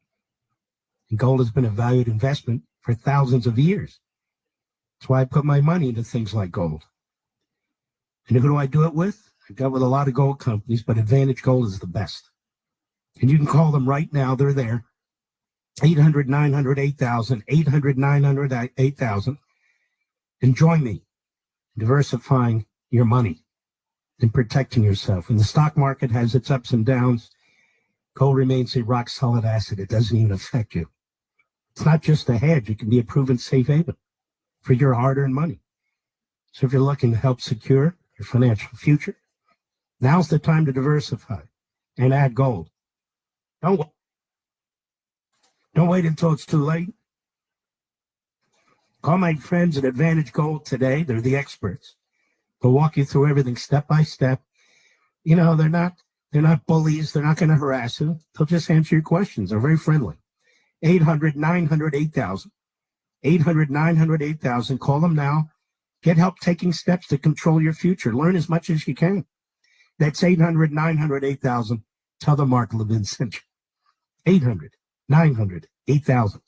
And gold has been a valued investment for thousands of years. That's why I put my money into things like gold. And who do I do it with? I've got with a lot of gold companies, but Advantage Gold is the best. And you can call them right now. They're there. 800-900-8000, 800-900-8000. And join me in diversifying your money and protecting yourself. When the stock market has its ups and downs, gold remains a rock solid asset. It doesn't even affect you. It's not just a hedge. It can be a proven safe haven for your hard-earned money. So if you're looking to help secure your financial future, now's the time to diversify and add gold. Don't wait until it's too late. Call my friends at Advantage Gold today. They're the experts. They'll walk you through everything step by step. You know, they're not bullies. They're not going to harass you. They'll just answer your questions. They're very friendly. 800-900-8000. 800-900-8000. Call them now. Get help taking steps to control your future. Learn as much as you can. That's 800-900-8000. Tell them Mark Levin sent you. 800-900-8000.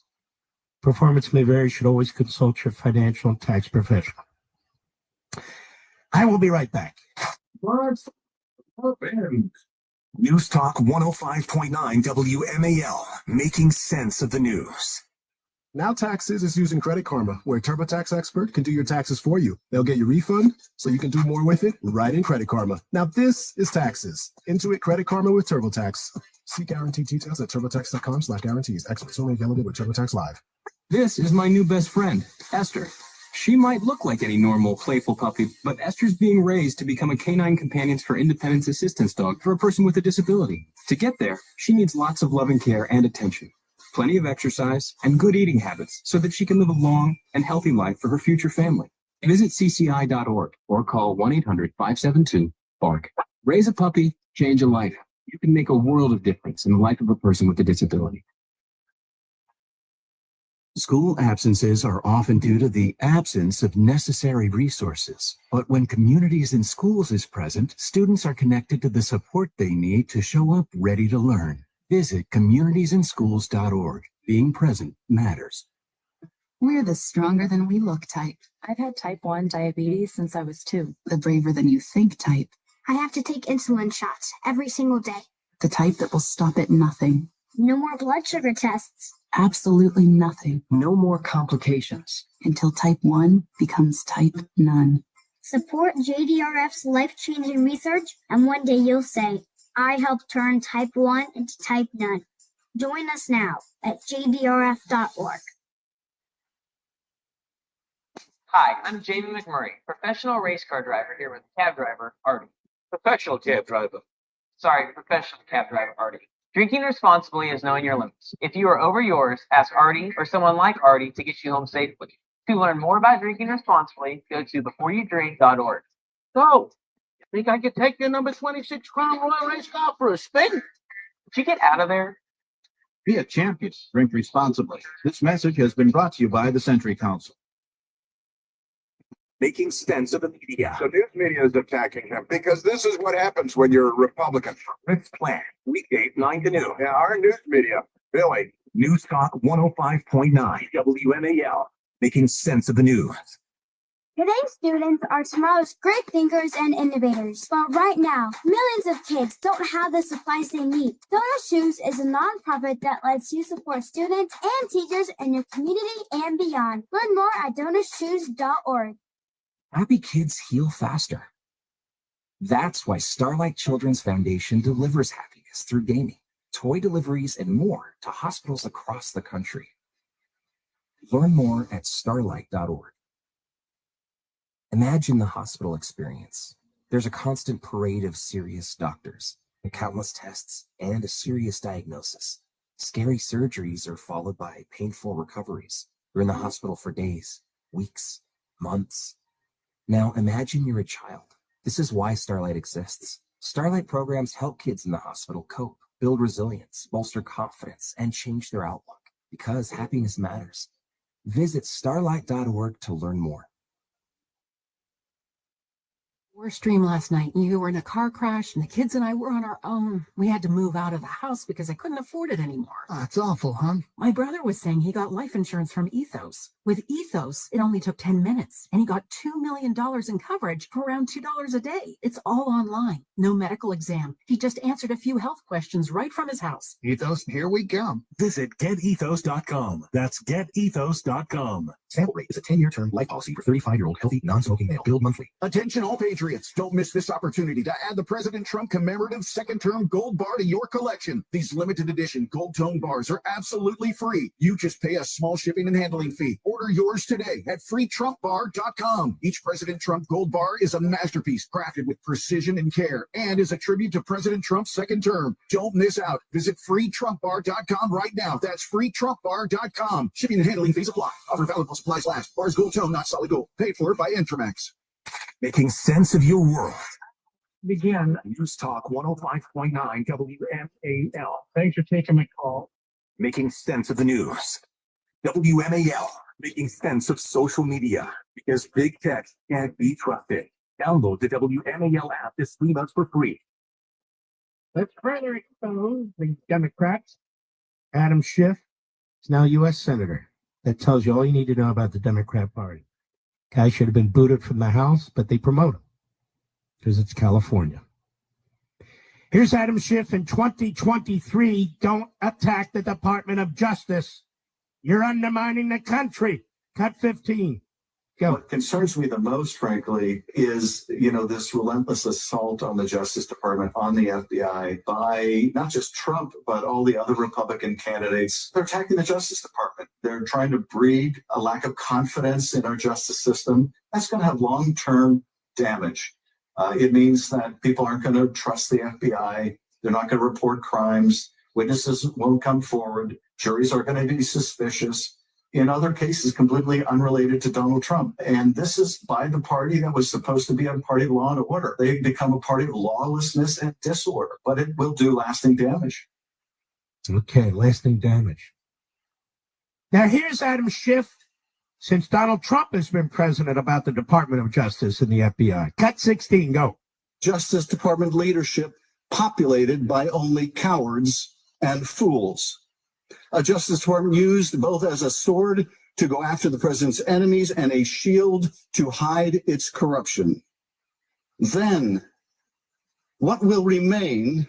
Performance may vary. Should always consult your financial and tax professional. I will be right back. News Talk 105.9 WMAL, making sense of the news. Now Taxes is using Credit Karma, where a TurboTax expert can do your taxes for you. They'll get your refund so you can do more with it right in Credit Karma. Now this is taxes. Intuit Credit Karma with TurboTax. See guarantee details at turbotax.com/guarantees. Experts only available with TurboTax Live. This is my new best friend, Esther. She might look like any normal, playful puppy, but Esther's being raised to become a canine companions for independence assistance dog for a person with a disability. To get there, she needs lots of loving care and attention, plenty of exercise, and good eating habits so that she can live a long and healthy life for her future family. Visit cci.org or call 1-800-572-BARK. Raise a puppy, change a life. You can make a world of difference in the life of a person with a disability. School absences are often due to the absence of necessary resources. But when Communities in Schools is present, students are connected to the support they need to show up ready to learn. Visit communitiesinschools.org. Being present matters. We're the stronger than we look type. I've had type 1 diabetes since I was 2. The braver than you think type. I have to take insulin shots every single day. The type that will stop at nothing. No more blood sugar tests. Absolutely nothing. No more complications. Until type 1 becomes type none. Support JDRF's life-changing research, and one day you'll say, I helped turn type 1 into type none. Join us now at jdrf.org. Hi, I'm Jamie McMurray, professional race car driver here with cab driver Artie. Professional cab driver. Sorry, professional cab driver Artie. Drinking responsibly is knowing your limits. If you are over yours, ask Artie or someone like Artie to get you home safely. To learn more about drinking responsibly, go to beforeyoudrink.org. So, you think I could take your number 26 Crown Royal race car for a spin? Did you get out of there? Be a champion. Drink responsibly. This message has been brought to you by the Century Council. Making sense of the media. So news media is attacking him because this is what happens when you're a Republican. Rick's Plan, weekdays 9 to noon. Yeah, our news media, Billy. News Talk 105.9 WMAL, making sense of the news. Today's students are tomorrow's great thinkers and innovators. But right now, millions of kids don't have the supplies they need. Donor Shoes is a nonprofit that lets you support students and teachers in your community and beyond. Learn more at donorshoes.org. Happy kids heal faster. That's why Starlight Children's Foundation delivers happiness through gaming, toy deliveries, and more to hospitals across the country. Learn more at starlight.org. Imagine the hospital experience. There's a constant parade of serious doctors, and countless tests, and a serious diagnosis. Scary surgeries are followed by painful recoveries. You're in the hospital for days, weeks, months. Now imagine you're a child. This is why Starlight exists. Starlight programs help kids in the hospital cope, build resilience, bolster confidence, and change their outlook, because happiness matters. Visit starlight.org to learn more. Worst dream last night. You were in a car crash and the kids and I were on our own. We had to move out of the house because I couldn't afford it anymore. That's awful, huh? My brother was saying he got life insurance from Ethos. With Ethos, it only took 10 minutes and he got $2 million in coverage for around $2 a day. It's all online. No medical exam. He just answered a few health questions right from his house. Ethos, here we come. Visit getethos.com. That's getethos.com. Sample rate is a 10-year term life policy for 35-year-old healthy, non-smoking male. Billed monthly. Attention all Patriots. Don't miss this opportunity to add the President Trump commemorative second-term gold bar to your collection. These limited edition gold tone bars are absolutely free. You just pay a small shipping and handling fee. Order yours today at freetrumpbar.com. Each President Trump gold bar is a masterpiece crafted with precision and care and is a tribute to President Trump's second term. Don't miss out. Visit freetrumpbar.com right now. That's freetrumpbar.com. Shipping and handling fees apply. Offer valid while supplies last. Bars gold tone, not solid gold. Paid for by Intramax. Making sense of your world. Begin. News Talk 105.9 WMAL. Thanks for taking my call. Making sense of the news. WMAL. Making sense of social media. Because big tech can't be trusted. Download the WMAL app this 3 months for free. Let's further expose the Democrats. Adam Schiff is now U.S. Senator. That tells you all you need to know about the Democrat Party. Guy should have been booted from the House, but they promote him because it's California. Here's Adam Schiff in 2023. Don't attack the Department of Justice. You're undermining the country. Cut 15. Go. What concerns me the most, frankly, is, this relentless assault on the Justice Department, on the FBI by not just Trump, but all the other Republican candidates. They're attacking the Justice Department. They're trying to breed a lack of confidence in our justice system. That's going to have long-term damage. It means that people aren't going to trust the FBI. They're not going to report crimes. Witnesses won't come forward. Juries are going to be suspicious. In other cases, completely unrelated to Donald Trump. And this is by the party that was supposed to be a party of law and order. They've become a party of lawlessness and disorder, but it will do lasting damage. Okay, lasting damage. Now here's Adam Schiff, since Donald Trump has been president, about the Department of Justice and the FBI. Cut 16, go. Justice Department leadership populated by only cowards and fools. A Justice Department used both as a sword to go after the president's enemies and a shield to hide its corruption. Then, what will remain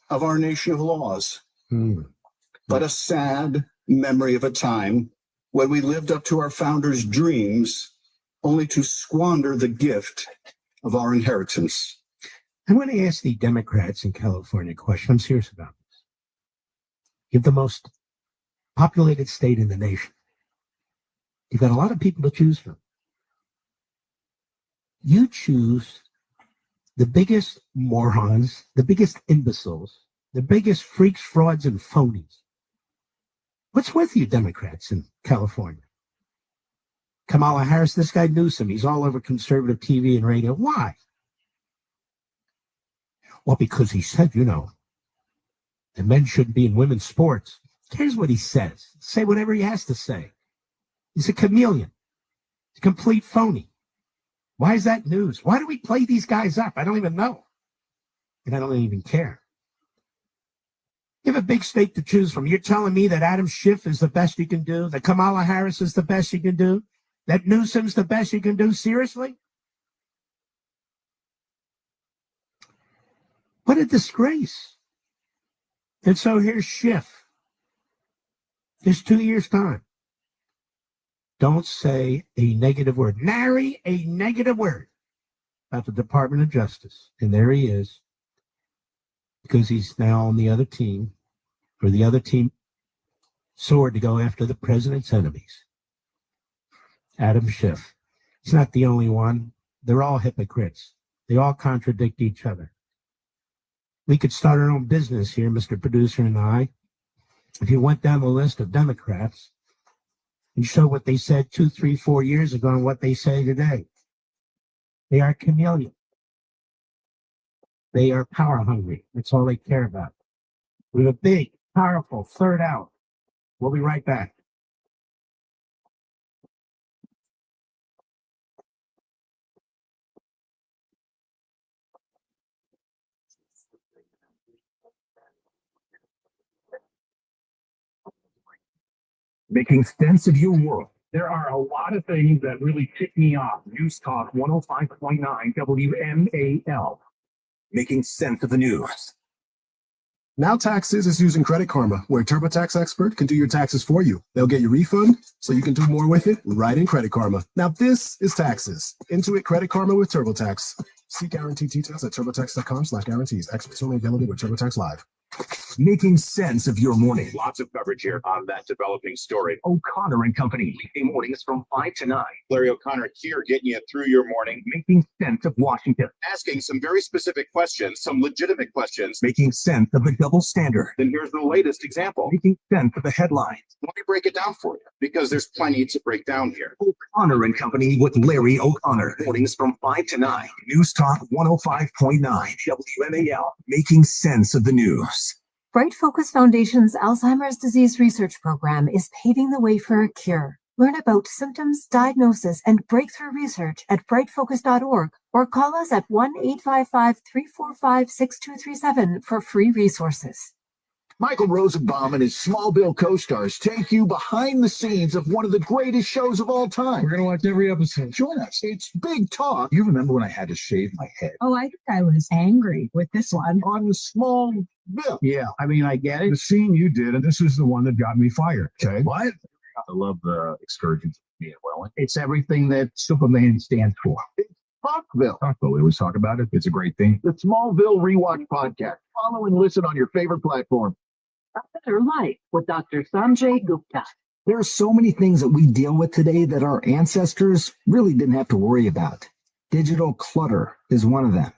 of our nation of laws? But a sad memory of a time when we lived up to our founders' dreams only to squander the gift of our inheritance. I want to ask the Democrats in California a question. I'm serious about this. You have the most populated state in the nation. You've got a lot of people to choose from. You choose the biggest morons, the biggest imbeciles, the biggest freaks, frauds, and phonies. What's with you Democrats in California? Kamala Harris, this guy Newsom, he's all over conservative TV and radio. Why? Well, because he said, the men shouldn't be in women's sports. Here's what he says. Say whatever he has to say. He's a chameleon. He's a complete phony. Why is that news? Why do we play these guys up? I don't even know. And I don't even care. You have a big state to choose from. You're telling me that Adam Schiff is the best you can do, that Kamala Harris is the best you can do, That Newsom's the best you can do? Seriously? What a disgrace. And so here's Schiff. It's 2 years' time. Don't say a negative word. Nary a negative word about the Department of Justice. And there he is, because he's now on the other team, or the other team sword to go after the president's enemies. Adam Schiff. He's not the only one. They're all hypocrites. They all contradict each other. We could start our own business here, Mr. Producer and I. If you went down the list of Democrats and show what they said 2, 3, 4 years ago and what they say today. They are chameleons. They are power hungry. That's all they care about. We have a big, powerful third out. We'll be right back. Making sense of your world. There are a lot of things that really tick me off. News Talk 105.9 WMAL. Making sense of the news. Now Taxes is using Credit Karma, where a TurboTax expert can do your taxes for you. They'll get your refund so you can do more with it right in Credit Karma. Now this is taxes. Intuit Credit Karma with TurboTax. See guaranteed details at turbotax.com/guarantees. Experts only available with TurboTax Live. Making sense of your morning. Lots of coverage here on that developing story. O'Connor and Company, weekday mornings from 5 to 9. Larry O'Connor here, getting you through your morning. Making sense of Washington. Asking some very specific questions, some legitimate questions. Making sense of the double standard. Then here's the latest example. Making sense of the headlines. Let me break it down for you, because there's plenty to break down here. O'Connor and Company with Larry O'Connor. Mornings from 5 to 9. News Talk 105.9 WMAL. Making sense of the news. Bright Focus Foundation's Alzheimer's Disease Research Program is paving the way for a cure. Learn about symptoms, diagnosis, and breakthrough research at brightfocus.org or call us at 1-855-345-6237 for free resources. Michael Rosenbaum and his Smallville co-stars take you behind the scenes of one of the greatest shows of all time. We're going to watch every episode. Join us. It's big talk. You remember when I had to shave my head? Oh, I think I was angry with this one. On the Smallville. Yeah, I mean, I get it. The scene you did, and this is the one that got me fired. Okay. What? I love the excursions of me and Welling. It's everything that Superman stands for. Talkville. We always talk about it. It's a great thing. The Smallville Rewatch Podcast. Follow and listen on your favorite platform. A Better Life with Dr. Sanjay Gupta. There are so many things that we deal with today that our ancestors really didn't have to worry about. Digital clutter is one of them.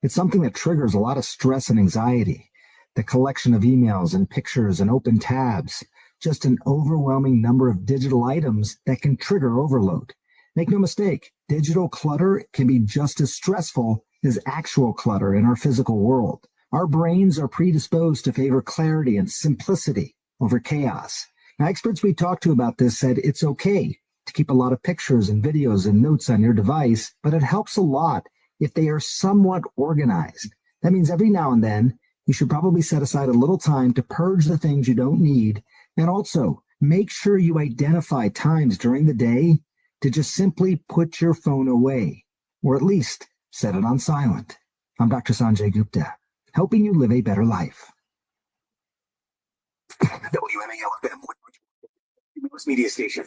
It's something that triggers a lot of stress and anxiety. The collection of emails and pictures and open tabs, just an overwhelming number of digital items that can trigger overload. Make no mistake, digital clutter can be just as stressful as actual clutter in our physical world. Our brains are predisposed to favor clarity and simplicity over chaos. Now, experts we talked to about this said it's okay to keep a lot of pictures and videos and notes on your device, but it helps a lot if they are somewhat organized. That means every now and then, you should probably set aside a little time to purge the things you don't need, and also make sure you identify times during the day to just simply put your phone away, or at least set it on silent. I'm Dr. Sanjay Gupta, helping you live a better life. WMAL Benevolent Troll media station.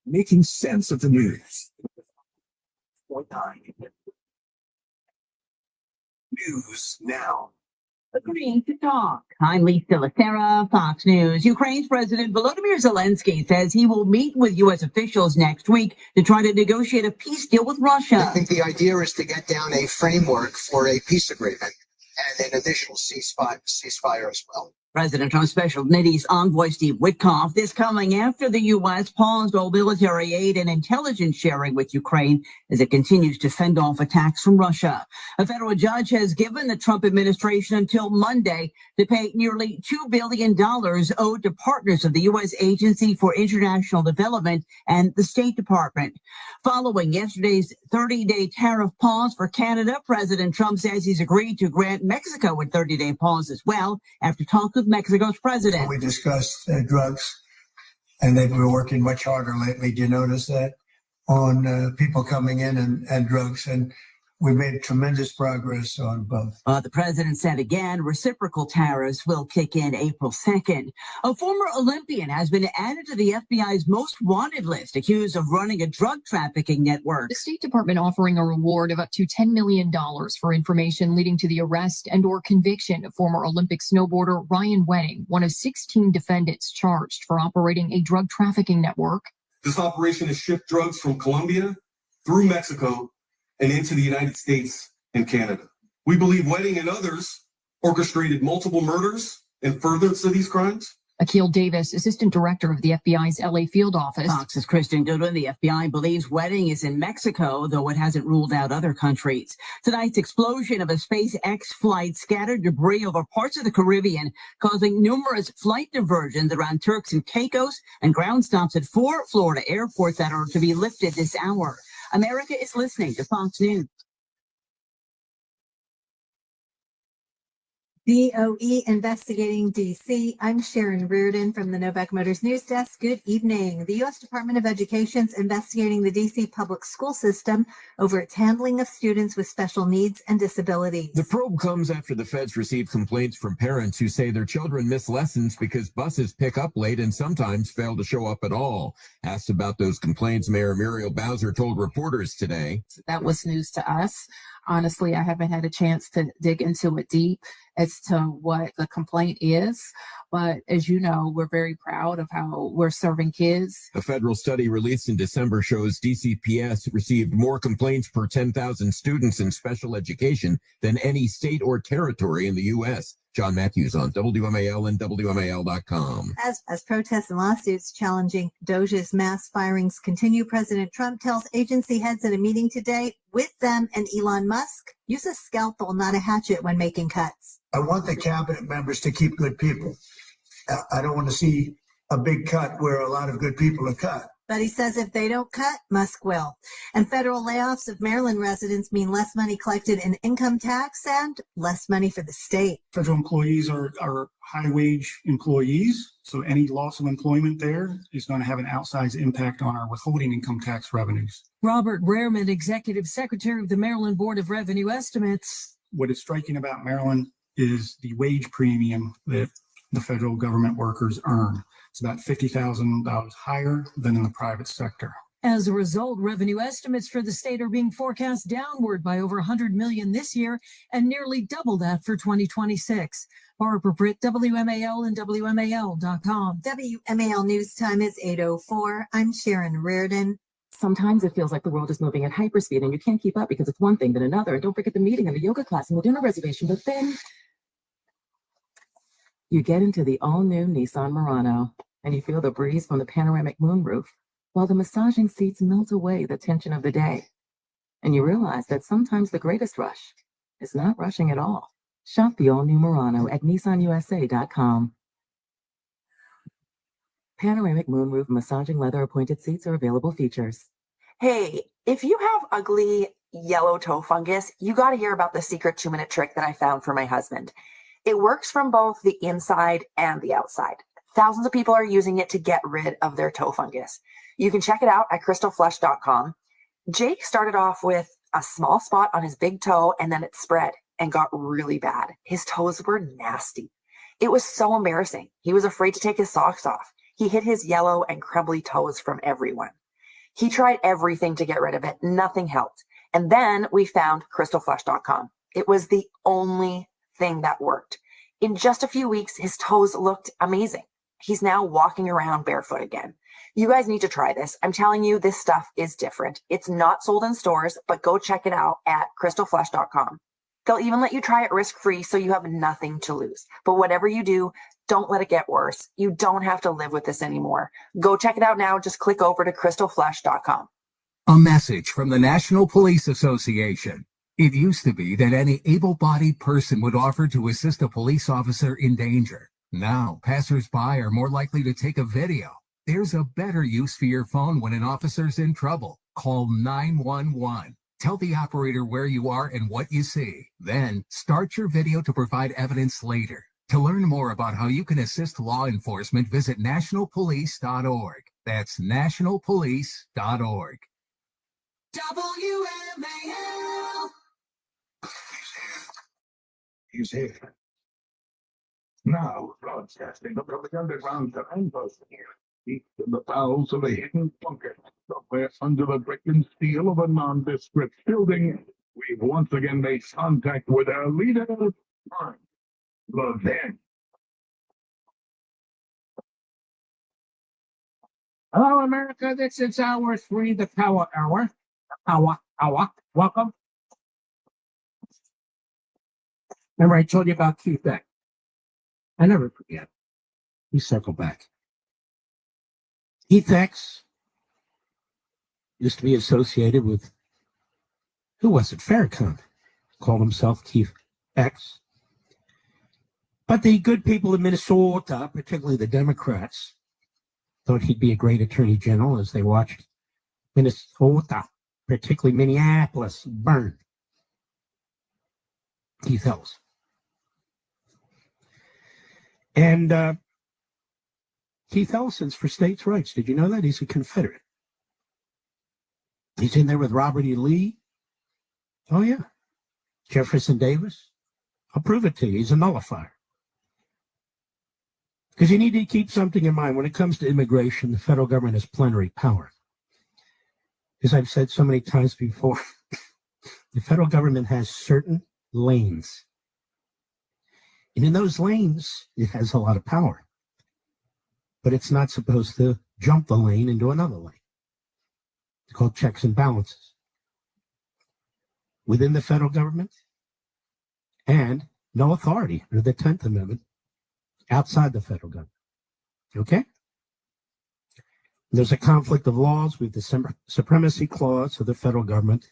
Making sense of the news. News now. Agreeing to talk. I'm Lisa Lacera, Fox News. Ukraine's President Volodymyr Zelensky says he will meet with U.S. officials next week to try to negotiate a peace deal with Russia. I think the idea is to get down a framework for a peace agreement and an additional ceasefire as well. President Trump's Special Needs Envoy Steve Witkoff, this coming after the U.S. paused all military aid and intelligence sharing with Ukraine as it continues to fend off attacks from Russia. A federal judge has given the Trump administration until Monday to pay nearly $2 billion owed to partners of the U.S. Agency for International Development and the State Department. Following yesterday's 30-day tariff pause for Canada, President Trump says he's agreed to grant Mexico a 30-day pause as well after talks with Mexico's president. We discussed drugs, and they've been working much harder lately. Do you notice that? on people coming in and drugs. And we made tremendous progress on both. The president said again, reciprocal tariffs will kick in April 2nd. A former Olympian has been added to the FBI's most wanted list, accused of running a drug trafficking network. The State Department offering a reward of up to $10 million for information leading to the arrest and or conviction of former Olympic snowboarder Ryan Wedding, one of 16 defendants charged for operating a drug trafficking network. This operation has shipped drugs from Colombia through Mexico and into the United States and Canada. We believe Wedding and others orchestrated multiple murders in furtherance of these crimes. Akil Davis, assistant director of the FBI's LA field office. Fox's Christian Goodwin. The FBI believes Wedding is in Mexico, though it hasn't ruled out other countries. Tonight's explosion of a SpaceX flight scattered debris over parts of the Caribbean, causing numerous flight diversions around Turks and Caicos and ground stops at 4 Florida airports that are to be lifted this hour. America is listening to Fox News. DOE investigating DC. I'm Sharon Reardon from the Novak Motors News Desk. Good evening. The U.S. Department of Education's investigating the DC public school system over its handling of students with special needs and disabilities. The probe comes after the feds received complaints from parents who say their children miss lessons because buses pick up late and sometimes fail to show up at all. Asked about those complaints, Mayor Muriel Bowser told reporters today. That was news to us. Honestly, I haven't had a chance to dig into it deep as to what the complaint is. But as you know, we're very proud of how we're serving kids. A federal study released in December shows DCPS received more complaints per 10,000 students in special education than any state or territory in the U.S. John Matthews on WMAL and WMAL.com. As protests and lawsuits challenging DOJ's mass firings continue, President Trump tells agency heads at a meeting today with them and Elon Musk, use a scalpel, not a hatchet when making cuts. I want the cabinet members to keep good people. I don't want to see a big cut where a lot of good people are cut. But he says if they don't cut, Musk will. And federal layoffs of Maryland residents mean less money collected in income tax and less money for the state. Federal employees are high-wage employees, so any loss of employment there is going to have an outsized impact on our withholding income tax revenues. Robert Rehrman, Executive Secretary of the Maryland Board of Revenue, estimates. What is striking about Maryland is the wage premium that the federal government workers earn. It's about $50,000 higher than in the private sector. As a result, revenue estimates for the state are being forecast downward by over $100 million this year and nearly double that for 2026. Barbara Britt, WMAL and WMAL.com. WMAL News Time is 8:04. I'm Sharon Reardon. Sometimes it feels like the world is moving at hyperspeed and you can't keep up because it's one thing then another. And don't forget the meeting and the yoga class and the dinner reservation. But then you get into the all-new Nissan Murano and you feel the breeze from the panoramic moonroof while the massaging seats melt away the tension of the day. And you realize that sometimes the greatest rush is not rushing at all. Shop the all-new Murano at nissanusa.com. Panoramic moonroof massaging leather appointed seats are available features. Hey, if you have ugly yellow toe fungus, you got to hear about the secret 2-minute trick that I found for my husband. It works from both the inside and the outside. Thousands of people are using it to get rid of their toe fungus. You can check it out at crystalflesh.com. Jake started off with a small spot on his big toe and then it spread and got really bad. His toes were nasty. It was so embarrassing. He was afraid to take his socks off. He hid his yellow and crumbly toes from everyone. He tried everything to get rid of it. Nothing helped. And then we found crystalflesh.com. It was the only thing that worked. In just a few weeks, his toes looked amazing. He's now walking around barefoot again. You guys need to try this. I'm telling you, this stuff is different. It's not sold in stores, but go check it out at crystalflesh.com. They'll even let you try it risk-free so you have nothing to lose. But whatever you do, don't let it get worse. You don't have to live with this anymore. Go check it out now. Just click over to crystalflesh.com. A message from the National Police Association. It used to be that any able-bodied person would offer to assist a police officer in danger. Now, passersby are more likely to take a video. There's a better use for your phone when an officer's in trouble. Call 911. Tell the operator where you are and what you see. Then, start your video to provide evidence later. To learn more about how you can assist law enforcement, visit nationalpolice.org. That's nationalpolice.org. WMAL. He's here. Now, broadcasting from the underground command post here, deep in the bowels of a hidden bunker, somewhere under the brick and steel of a nondescript building, we've once again made contact with our leader, the then. Hello, America. This is hour 3, the power hour. Hour. Welcome. Remember, I told you about Keith Beck. I never forget. We circle back. Keith X used to be associated with, who was it? Farrakhan. Called himself Keith X. But the good people of Minnesota, particularly the Democrats, thought he'd be a great attorney general as they watched Minnesota, particularly Minneapolis, burn. Keith Ellis. And Keith Ellison's for states' rights. Did you know that? He's a Confederate. He's in there with Robert E. Lee. Oh, yeah. Jefferson Davis. I'll prove it to you. He's a nullifier. Because you need to keep something in mind. When it comes to immigration, the federal government has plenary power. As I've said so many times before, the federal government has certain lanes. And in those lanes, it has a lot of power. But it's not supposed to jump the lane into another lane. It's called checks and balances. Within the federal government, and no authority under the 10th Amendment outside the federal government. Okay? There's a conflict of laws with the supremacy clause of the federal government.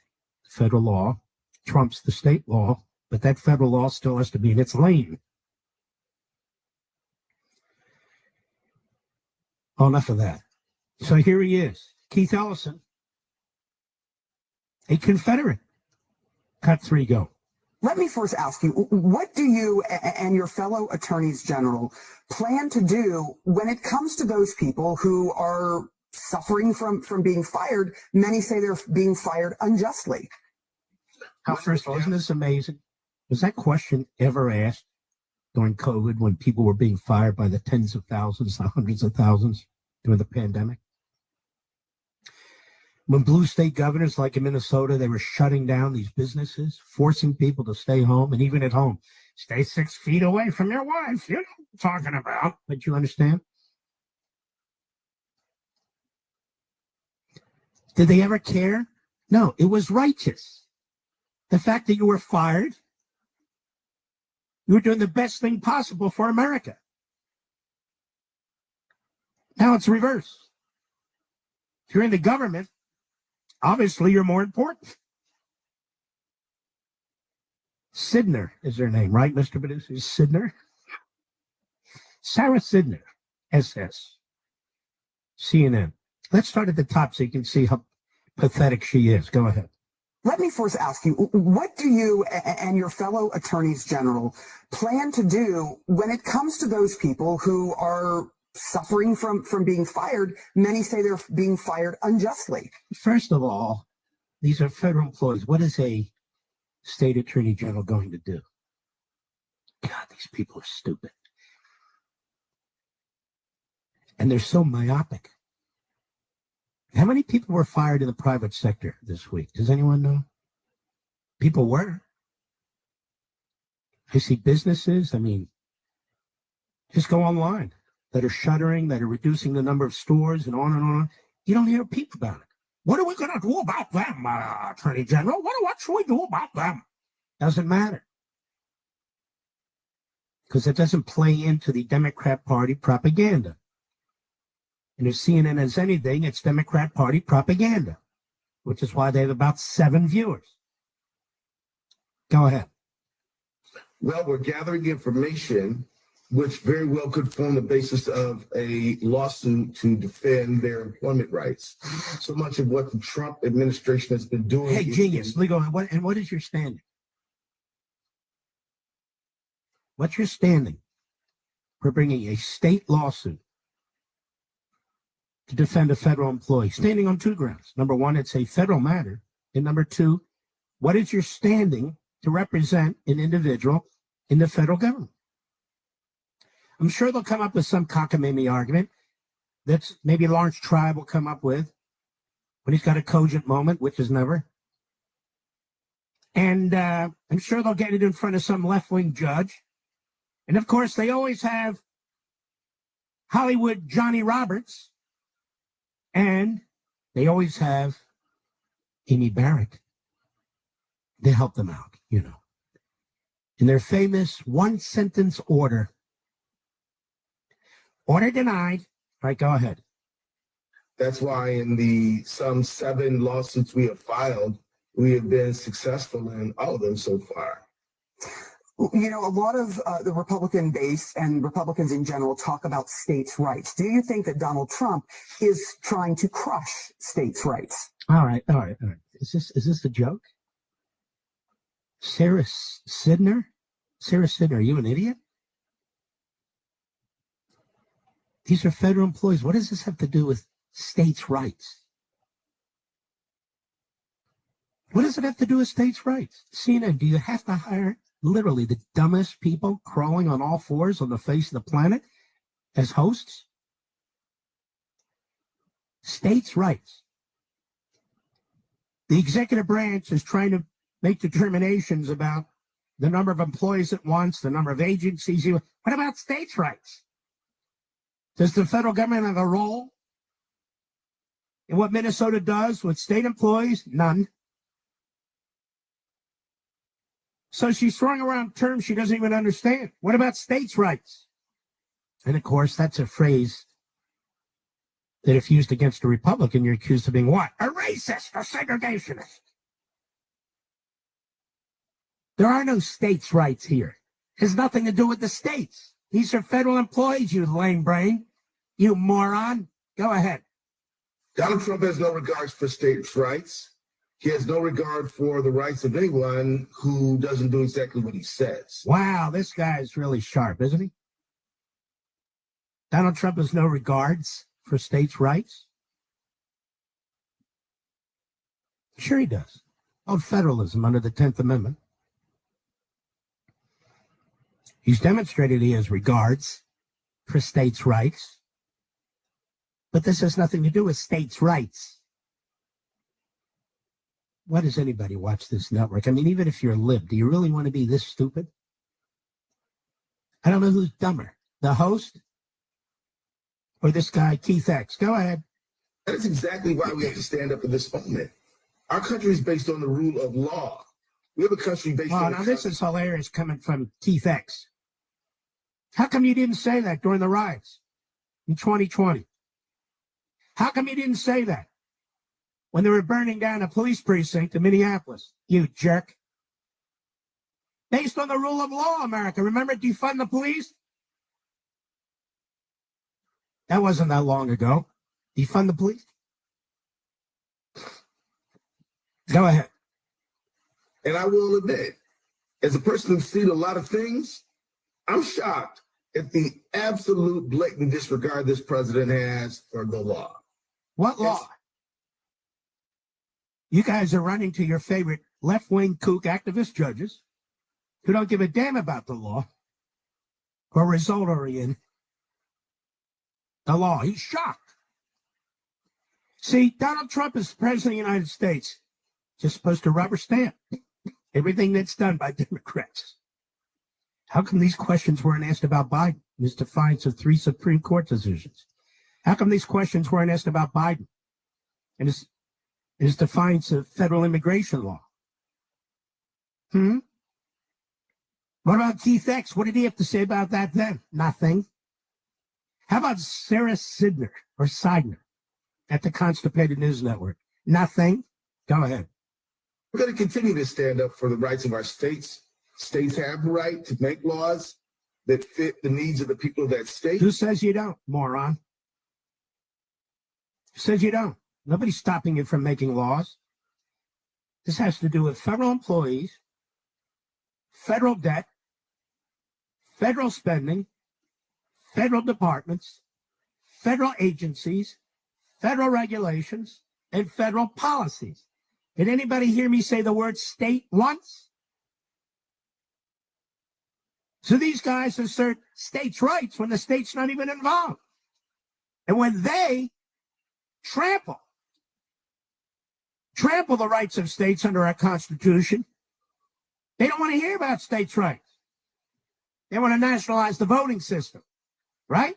Federal law trumps the state law, but that federal law still has to be in its lane. Oh, enough of that. So here he is, Keith Ellison, a Confederate. Cut 3, go. Let me first ask you, what do you and your fellow attorneys general plan to do when it comes to those people who are suffering from being fired? Many say they're being fired unjustly. First of all, isn't this amazing? Was that question ever asked during COVID when people were being fired by the tens of thousands, the hundreds of thousands during the pandemic? When blue state governors like in Minnesota, they were shutting down these businesses, forcing people to stay home, and even at home, stay 6 feet away from your wife. You know what I'm talking about. But you understand? Did they ever care? No, it was righteous. The fact that you were fired, you were doing the best thing possible for America. Now it's reversed. If you're in the government, obviously you're more important. Sidner is her name, right, Mr. Producer? Sidner? Sarah Sidner, SS, CNN. Let's start at the top so you can see how pathetic she is. Go ahead. Let me first ask you, what do you and your fellow attorneys general plan to do when it comes to those people who are suffering from being fired? Many say they're being fired unjustly. First of all, these are federal employees. What is a state attorney general going to do? God, these people are stupid. And they're so myopic. How many people were fired in the private sector this week? Does anyone know? People were. I see businesses, just go online, that are shuttering, that are reducing the number of stores and on and on. You don't hear a peep about it. What are we going to do about them, Attorney General? What should we do about them? Doesn't matter. Because it doesn't play into the Democrat Party propaganda. And if CNN has anything, it's Democrat Party propaganda, which is why they have about 7 viewers. Go ahead. Well, we're gathering information which very well could form the basis of a lawsuit to defend their employment rights. So much of what the Trump administration has been doing. Hey, genius, legal. And what is your standing? What's your standing for bringing a state lawsuit to defend a federal employee? Standing on 2 grounds. Number one, it's a federal matter. And number two, what is your standing to represent an individual in the federal government? I'm sure they'll come up with some cockamamie argument that's maybe Lawrence Tribe will come up with when he's got a cogent moment, which is never. And I'm sure they'll get it in front of some left-wing judge. And of course, they always have Hollywood Johnny Roberts, and they always have Amy Barrett. They help them out, you know. In their famous one-sentence order. Order denied. All right, go ahead. That's why in the some 7 lawsuits we have filed, we have been successful in all of them so far. You know, a lot of the Republican base and Republicans in general talk about states' rights. Do you think that Donald Trump is trying to crush states' rights? All right. Is this a joke? Sarah Sidner, are you an idiot? These are federal employees. What does this have to do with states' rights? What does it have to do with states' rights? CNN, do you have to hire literally the dumbest people crawling on all fours on the face of the planet as hosts? States' rights. The executive branch is trying to make determinations about the number of employees it wants, the number of agencies. What about states' rights? Does the federal government have a role in what Minnesota does with state employees? None. So she's throwing around terms she doesn't even understand. What about states' rights? And of course, that's a phrase that if used against a Republican, you're accused of being what? A racist, a segregationist. There are no states' rights here. It has nothing to do with the states. These are federal employees, you lame brain. You moron. Go ahead. Donald Trump has no regards for states' rights. He has no regard for the rights of anyone who doesn't do exactly what he says. Wow, this guy's really sharp, isn't he? Donald Trump has no regards for states' rights. Sure he does. Of federalism under the 10th Amendment. He's demonstrated he has regards for states' rights. But this has nothing to do with states' rights. Why does anybody watch this network? I mean, even if you're a lib, do you really want to be this stupid? I don't know who's dumber, the host or this guy, Keith X. Go ahead. That's exactly why we have to stand up in this moment. Our country is based on the rule of law. We have a country based on... Now this is hilarious coming from Keith X. How come you didn't say that during the riots in 2020? How come you didn't say that when they were burning down a police precinct in Minneapolis? You jerk. Based on the rule of law, America. Remember, defund the police? That wasn't that long ago. Defund the police? Go ahead. And I will admit, as a person who's seen a lot of things, I'm shocked at the absolute blatant disregard this president has for the law. What law? You guys are running to your favorite left-wing kook activist judges who don't give a damn about the law or result-oriented. The law. He's shocked. See, Donald Trump is president of the United States. Just supposed to rubber stamp everything that's done by Democrats. How come these questions weren't asked about Biden in his defiance of 3 Supreme Court decisions? How come these questions weren't asked about Biden and his defiance of federal immigration law? What about Keith X? What did he have to say about that then? Nothing. How about Sarah Sidner or Seidner at the Constipated News Network? Nothing. Go ahead. We're going to continue to stand up for the rights of our states. States have the right to make laws that fit the needs of the people of that state. Who says you don't, moron? Who says you don't? Nobody's stopping you from making laws. This has to do with federal employees, federal debt, federal spending, federal departments, federal agencies, federal regulations, and federal policies. Did anybody hear me say the word state once? So these guys assert states' rights when the state's not even involved. And when they trample the rights of states under our Constitution, they don't want to hear about states' rights. They want to nationalize the voting system, right?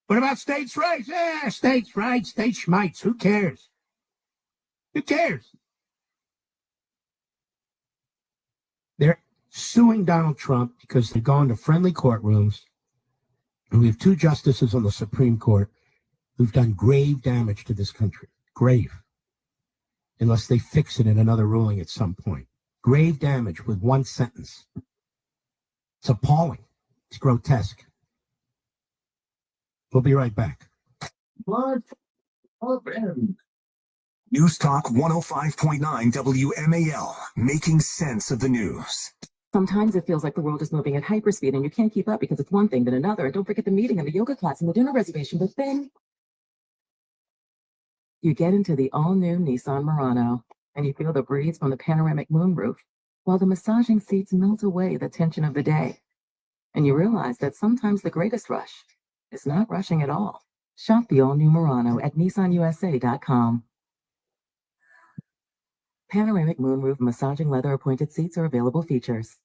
What about states' rights? States' rights, state schmites. Who cares? Who cares? They're suing Donald Trump because they're going to friendly courtrooms. And we have two justices on the Supreme Court who've done grave damage to this country. Grave. Unless they fix it in another ruling at some point. Grave damage with one sentence. It's appalling. It's grotesque. We'll be right back. What? News Talk 105.9 WMAL, making sense of the news. Sometimes it feels like the world is moving at hyperspeed and you can't keep up because it's one thing then another. And don't forget the meeting and the yoga class and the dinner reservation. But then you get into the all-new Nissan Murano and you feel the breeze from the panoramic moonroof while the massaging seats melt away the tension of the day. And you realize that sometimes the greatest rush is not rushing at all. Shop the all-new Murano at nissanusa.com. Panoramic moonroof massaging leather appointed seats are available features.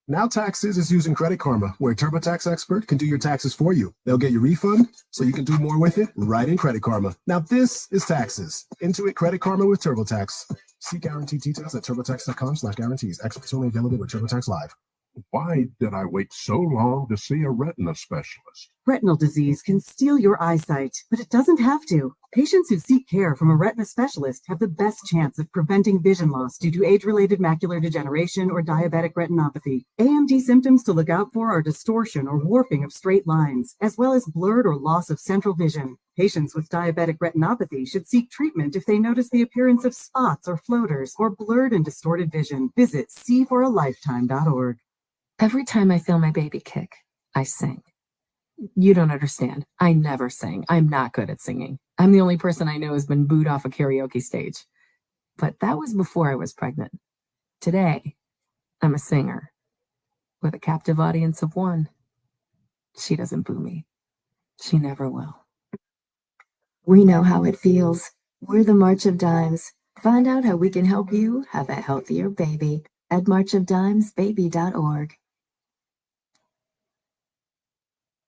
Now Taxes is using Credit Karma, where a TurboTax expert can do your taxes for you. They'll get your refund so you can do more with it right in Credit Karma. Now this is taxes. Intuit Credit Karma with TurboTax. See guarantee details at turbotax.com/guarantees. Experts only available with TurboTax Live. Why did I wait so long to see a retina specialist? Retinal disease can steal your eyesight, but it doesn't have to. Patients who seek care from a retina specialist have the best chance of preventing vision loss due to age-related macular degeneration or diabetic retinopathy. AMD symptoms to look out for are distortion or warping of straight lines, as well as blurred or loss of central vision. Patients with diabetic retinopathy should seek treatment if they notice the appearance of spots or floaters or blurred and distorted vision. Visit seeforalifetime.org. Every time I feel my baby kick, I sing. You don't understand. I never sing. I'm not good at singing. I'm the only person I know who's been booed off a karaoke stage. But that was before I was pregnant. Today, I'm a singer with a captive audience of one. She doesn't boo me. She never will. We know how it feels. We're the March of Dimes. Find out how we can help you have a healthier baby at marchofdimesbaby.org.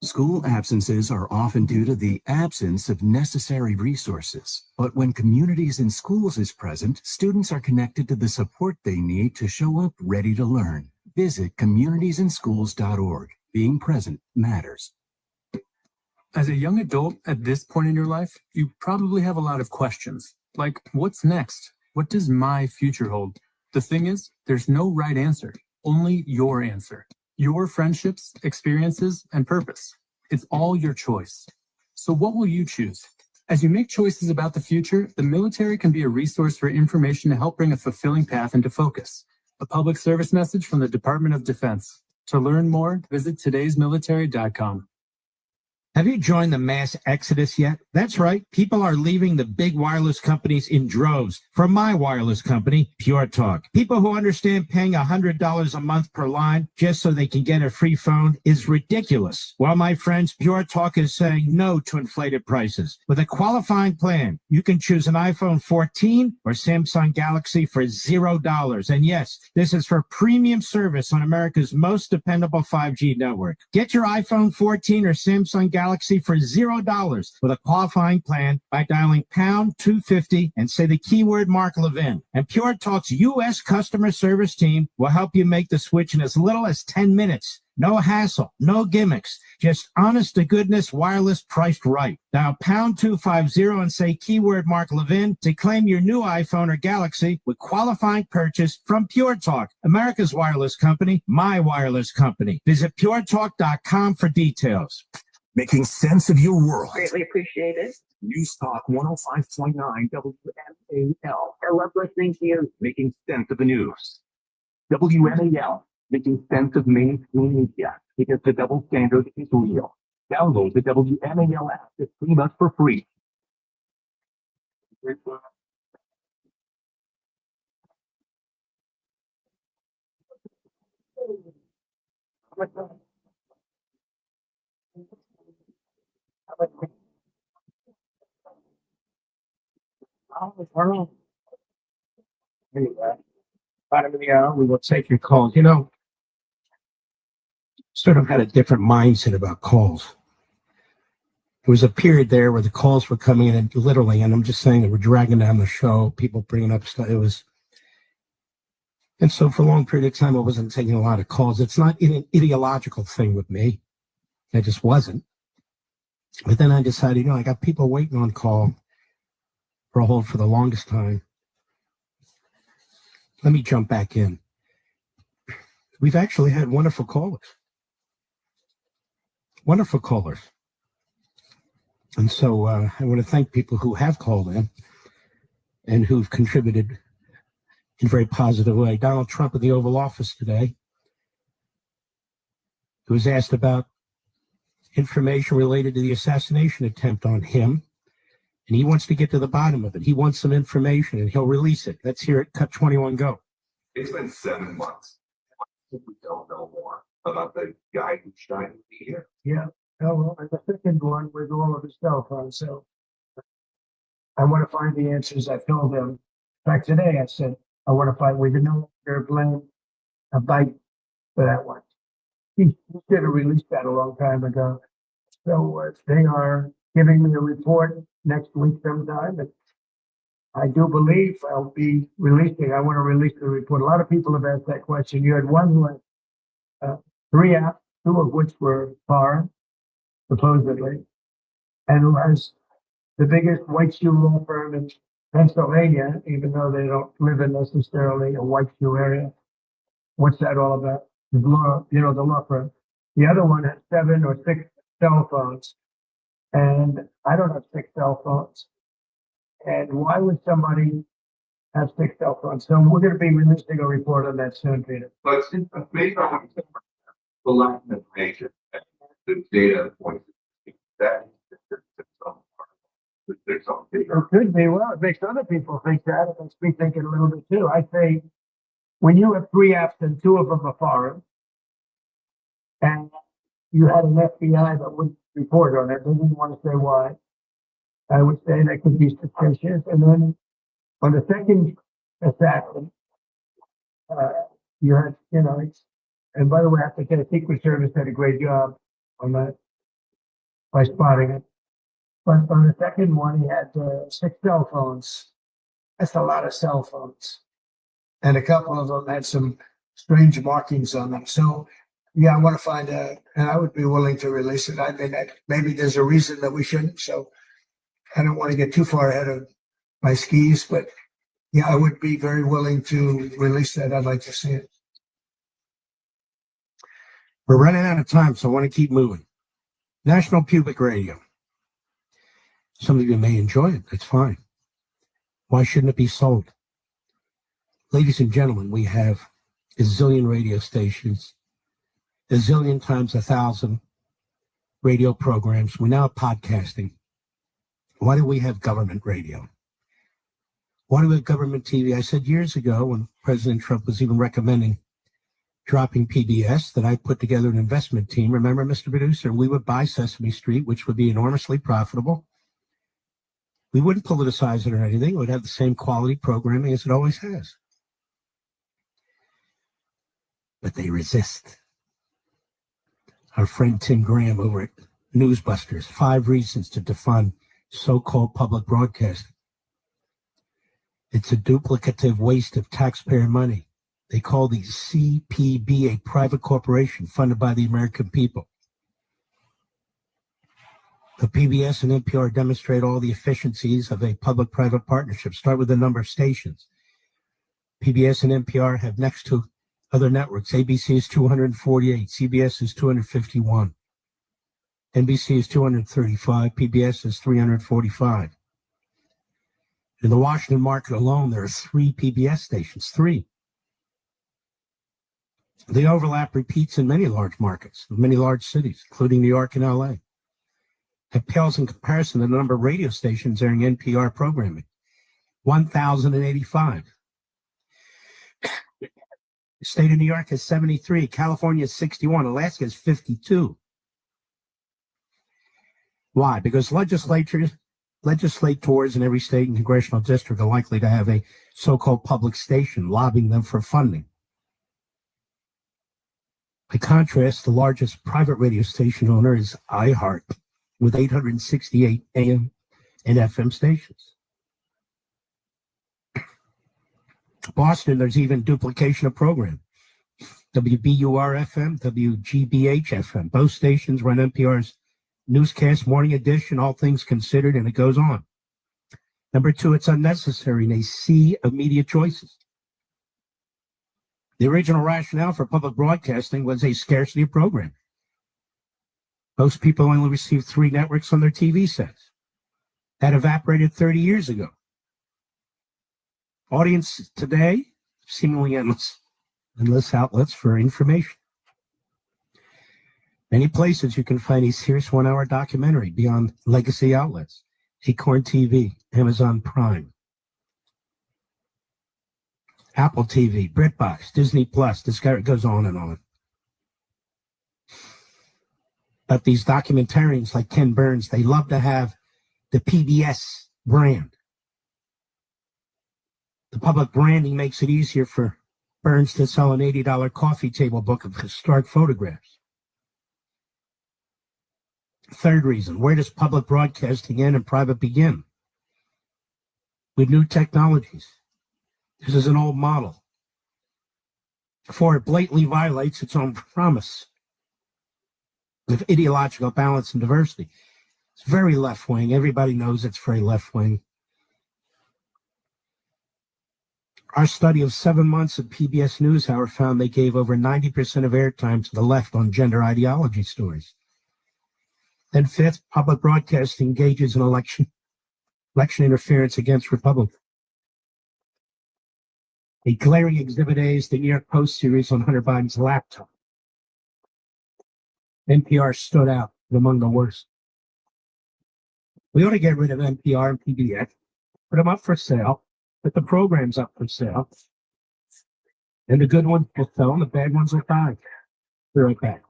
School absences are often due to the absence of necessary resources. But when Communities in Schools is present, students are connected to the support they need to show up ready to learn. Visit communitiesinschools.org. Being present matters. As a young adult at this point in your life, you probably have a lot of questions. Like, what's next? What does my future hold? The thing is, there's no right answer, only your answer. Your friendships, experiences, and purpose. It's all your choice. So what will you choose? As you make choices about the future, the military can be a resource for information to help bring a fulfilling path into focus. A public service message from the Department of Defense. To learn more, visit todaysmilitary.com. Have you joined the mass exodus yet? That's right. People are leaving the big wireless companies in droves. From my wireless company, Pure Talk. People who understand paying $100 a month per line just so they can get a free phone is ridiculous. Well, my friends, Pure Talk is saying no to inflated prices. With a qualifying plan, you can choose an iPhone 14 or Samsung Galaxy for $0. And yes, this is for premium service on America's most dependable 5G network. Get your iPhone 14 or Samsung Galaxy for $0 with a qualifying plan by dialing pound 250 and say the keyword Mark Levin. And Pure Talk's U.S. customer service team will help you make the switch in as little as 10 minutes. No hassle, no gimmicks, just honest to goodness wireless priced right. Dial pound 250 and say keyword Mark Levin to claim your new iPhone or Galaxy with qualifying purchase from Pure Talk, America's wireless company, my wireless company. Visit puretalk.com for details. Making sense of your world. Greatly appreciated. News Talk 105.9 WMAL. I love listening to you. Making sense of the news. WMAL. Making sense of mainstream media. Because the double standard is real. Download the WMAL app to stream us for free. Anyway, bottom of the hour, we will take your calls. You know, sort of had a different mindset about calls. There was a period there where the calls were coming in and literally, and I'm just saying, they were dragging down the show, people bringing up stuff. It was, and so for a long period of time, I wasn't taking a lot of calls. It's not an ideological thing with me. It just wasn't. But then I decided, you know, I got people waiting on call for a hold for the longest time. Let me jump back in. We've actually had wonderful callers. Wonderful callers. And so I want to thank people who have called in and who've contributed in a very positive way. Donald Trump in the Oval Office today, who was asked about information related to the assassination attempt on him, and he wants to get to the bottom of it. He wants some information, and he'll release it. Let's hear it. Cut 21, go. It's been 7 months. We don't know more about the guy who's trying to be here. Yeah. Oh, well, and the second one with all of his cell phones. So I want to find the answers. I told him. In fact, today I said, I want to find, we can no longer blame a bite for that one. He should have released that a long time ago. So they are giving me a report next week sometime. And I do believe I'll be releasing, I want to release the report. A lot of people have asked that question. You had one who had 3 apps, 2 of which were foreign, supposedly, and who has the biggest white shoe law firm in Pennsylvania, even though they don't live in necessarily a white shoe area. What's that all about? The law, you know, the law firm. The other one has 7 or 6 cell phones, and I don't have 6 cell phones. And why would somebody have 6 cell phones? So we're going to be releasing a report on that soon, Peter. But based on the lack of information, the data points that there's something. It could be. Well, it makes other people think that. It makes me think it a little bit too. I say, when you have 3 apps and 2 of them are foreign, and you had an FBI that would report on it, they didn't want to say why. I would say that could be suspicious. And then on the second assassin, you had, you know, and by the way, I have to say, the Secret Service did a great job on that by spotting it. But on the second one, he had 6 cell phones. That's a lot of cell phones. And a couple of them had some strange markings on them. So, yeah, I want to find out, and I would be willing to release it. I mean, maybe there's a reason that we shouldn't. So I don't want to get too far ahead of my skis, but yeah, I would be very willing to release that. I'd like to see it. We're running out of time, so I want to keep moving. National Public Radio. Some of you may enjoy it. That's fine. Why shouldn't it be sold? Ladies and gentlemen, we have a zillion radio stations, a zillion times 1,000 radio programs. We're now podcasting. Why do we have government radio? Why do we have government TV? I said years ago, when President Trump was even recommending dropping PBS, that I put together an investment team. Remember, Mr. Producer, we would buy Sesame Street, which would be enormously profitable. We wouldn't politicize it or anything. It would have the same quality programming as it always has. But they resist. Our friend Tim Graham over at Newsbusters, 5 reasons to defund so-called public broadcasting. It's a duplicative waste of taxpayer money. They call the CPB a private corporation funded by the American people. The PBS and NPR demonstrate all the efficiencies of a public-private partnership. Start with the number of stations. PBS and NPR have next to other networks. ABC is 248, CBS is 251, NBC is 235, PBS is 345. In the Washington market alone, there are 3 PBS stations, 3. The overlap repeats in many large markets, many large cities, including New York and LA. It pales in comparison to the number of radio stations airing NPR programming, 1,085. The state of New York has 73. California is 61. Alaska is 52. Why? Because legislators in every state and congressional district are likely to have a so-called public station lobbying them for funding. By contrast, the largest private radio station owner is iHeart, with 868 AM and FM stations. Boston, there's even duplication of program. WBUR-FM, WGBH-FM. Both stations run NPR's newscast morning edition, All Things Considered, and it goes on. Number two, it's unnecessary in a sea of media choices. The original rationale for public broadcasting was a scarcity of programming. Most people only receive 3 networks on their TV sets. That evaporated 30 years ago. Audience today, seemingly endless outlets for information. Many places you can find a serious 1-hour documentary beyond legacy outlets. Acorn TV, Amazon Prime, Apple TV, BritBox, Disney Plus, Discovery, it goes on and on. But these documentarians like Ken Burns, they love to have the PBS brand. The public branding makes it easier for Burns to sell an $80 coffee table book of historic photographs. Third reason, where does public broadcasting end and private begin? With new technologies. This is an old model. For it blatantly violates its own promise with ideological balance and diversity. It's very left-wing. Everybody knows it's very left-wing. Our study of 7 months of PBS NewsHour found they gave over 90% of airtime to the left on gender ideology stories. Then fifth, public broadcasting engages in election interference against Republicans. A glaring exhibit A is the New York Post series on Hunter Biden's laptop. NPR stood out among the worst. We ought to get rid of NPR and PBS, put them up for sale, put the programs up for sale, and the good ones will sell, and the bad ones will die. Be right back.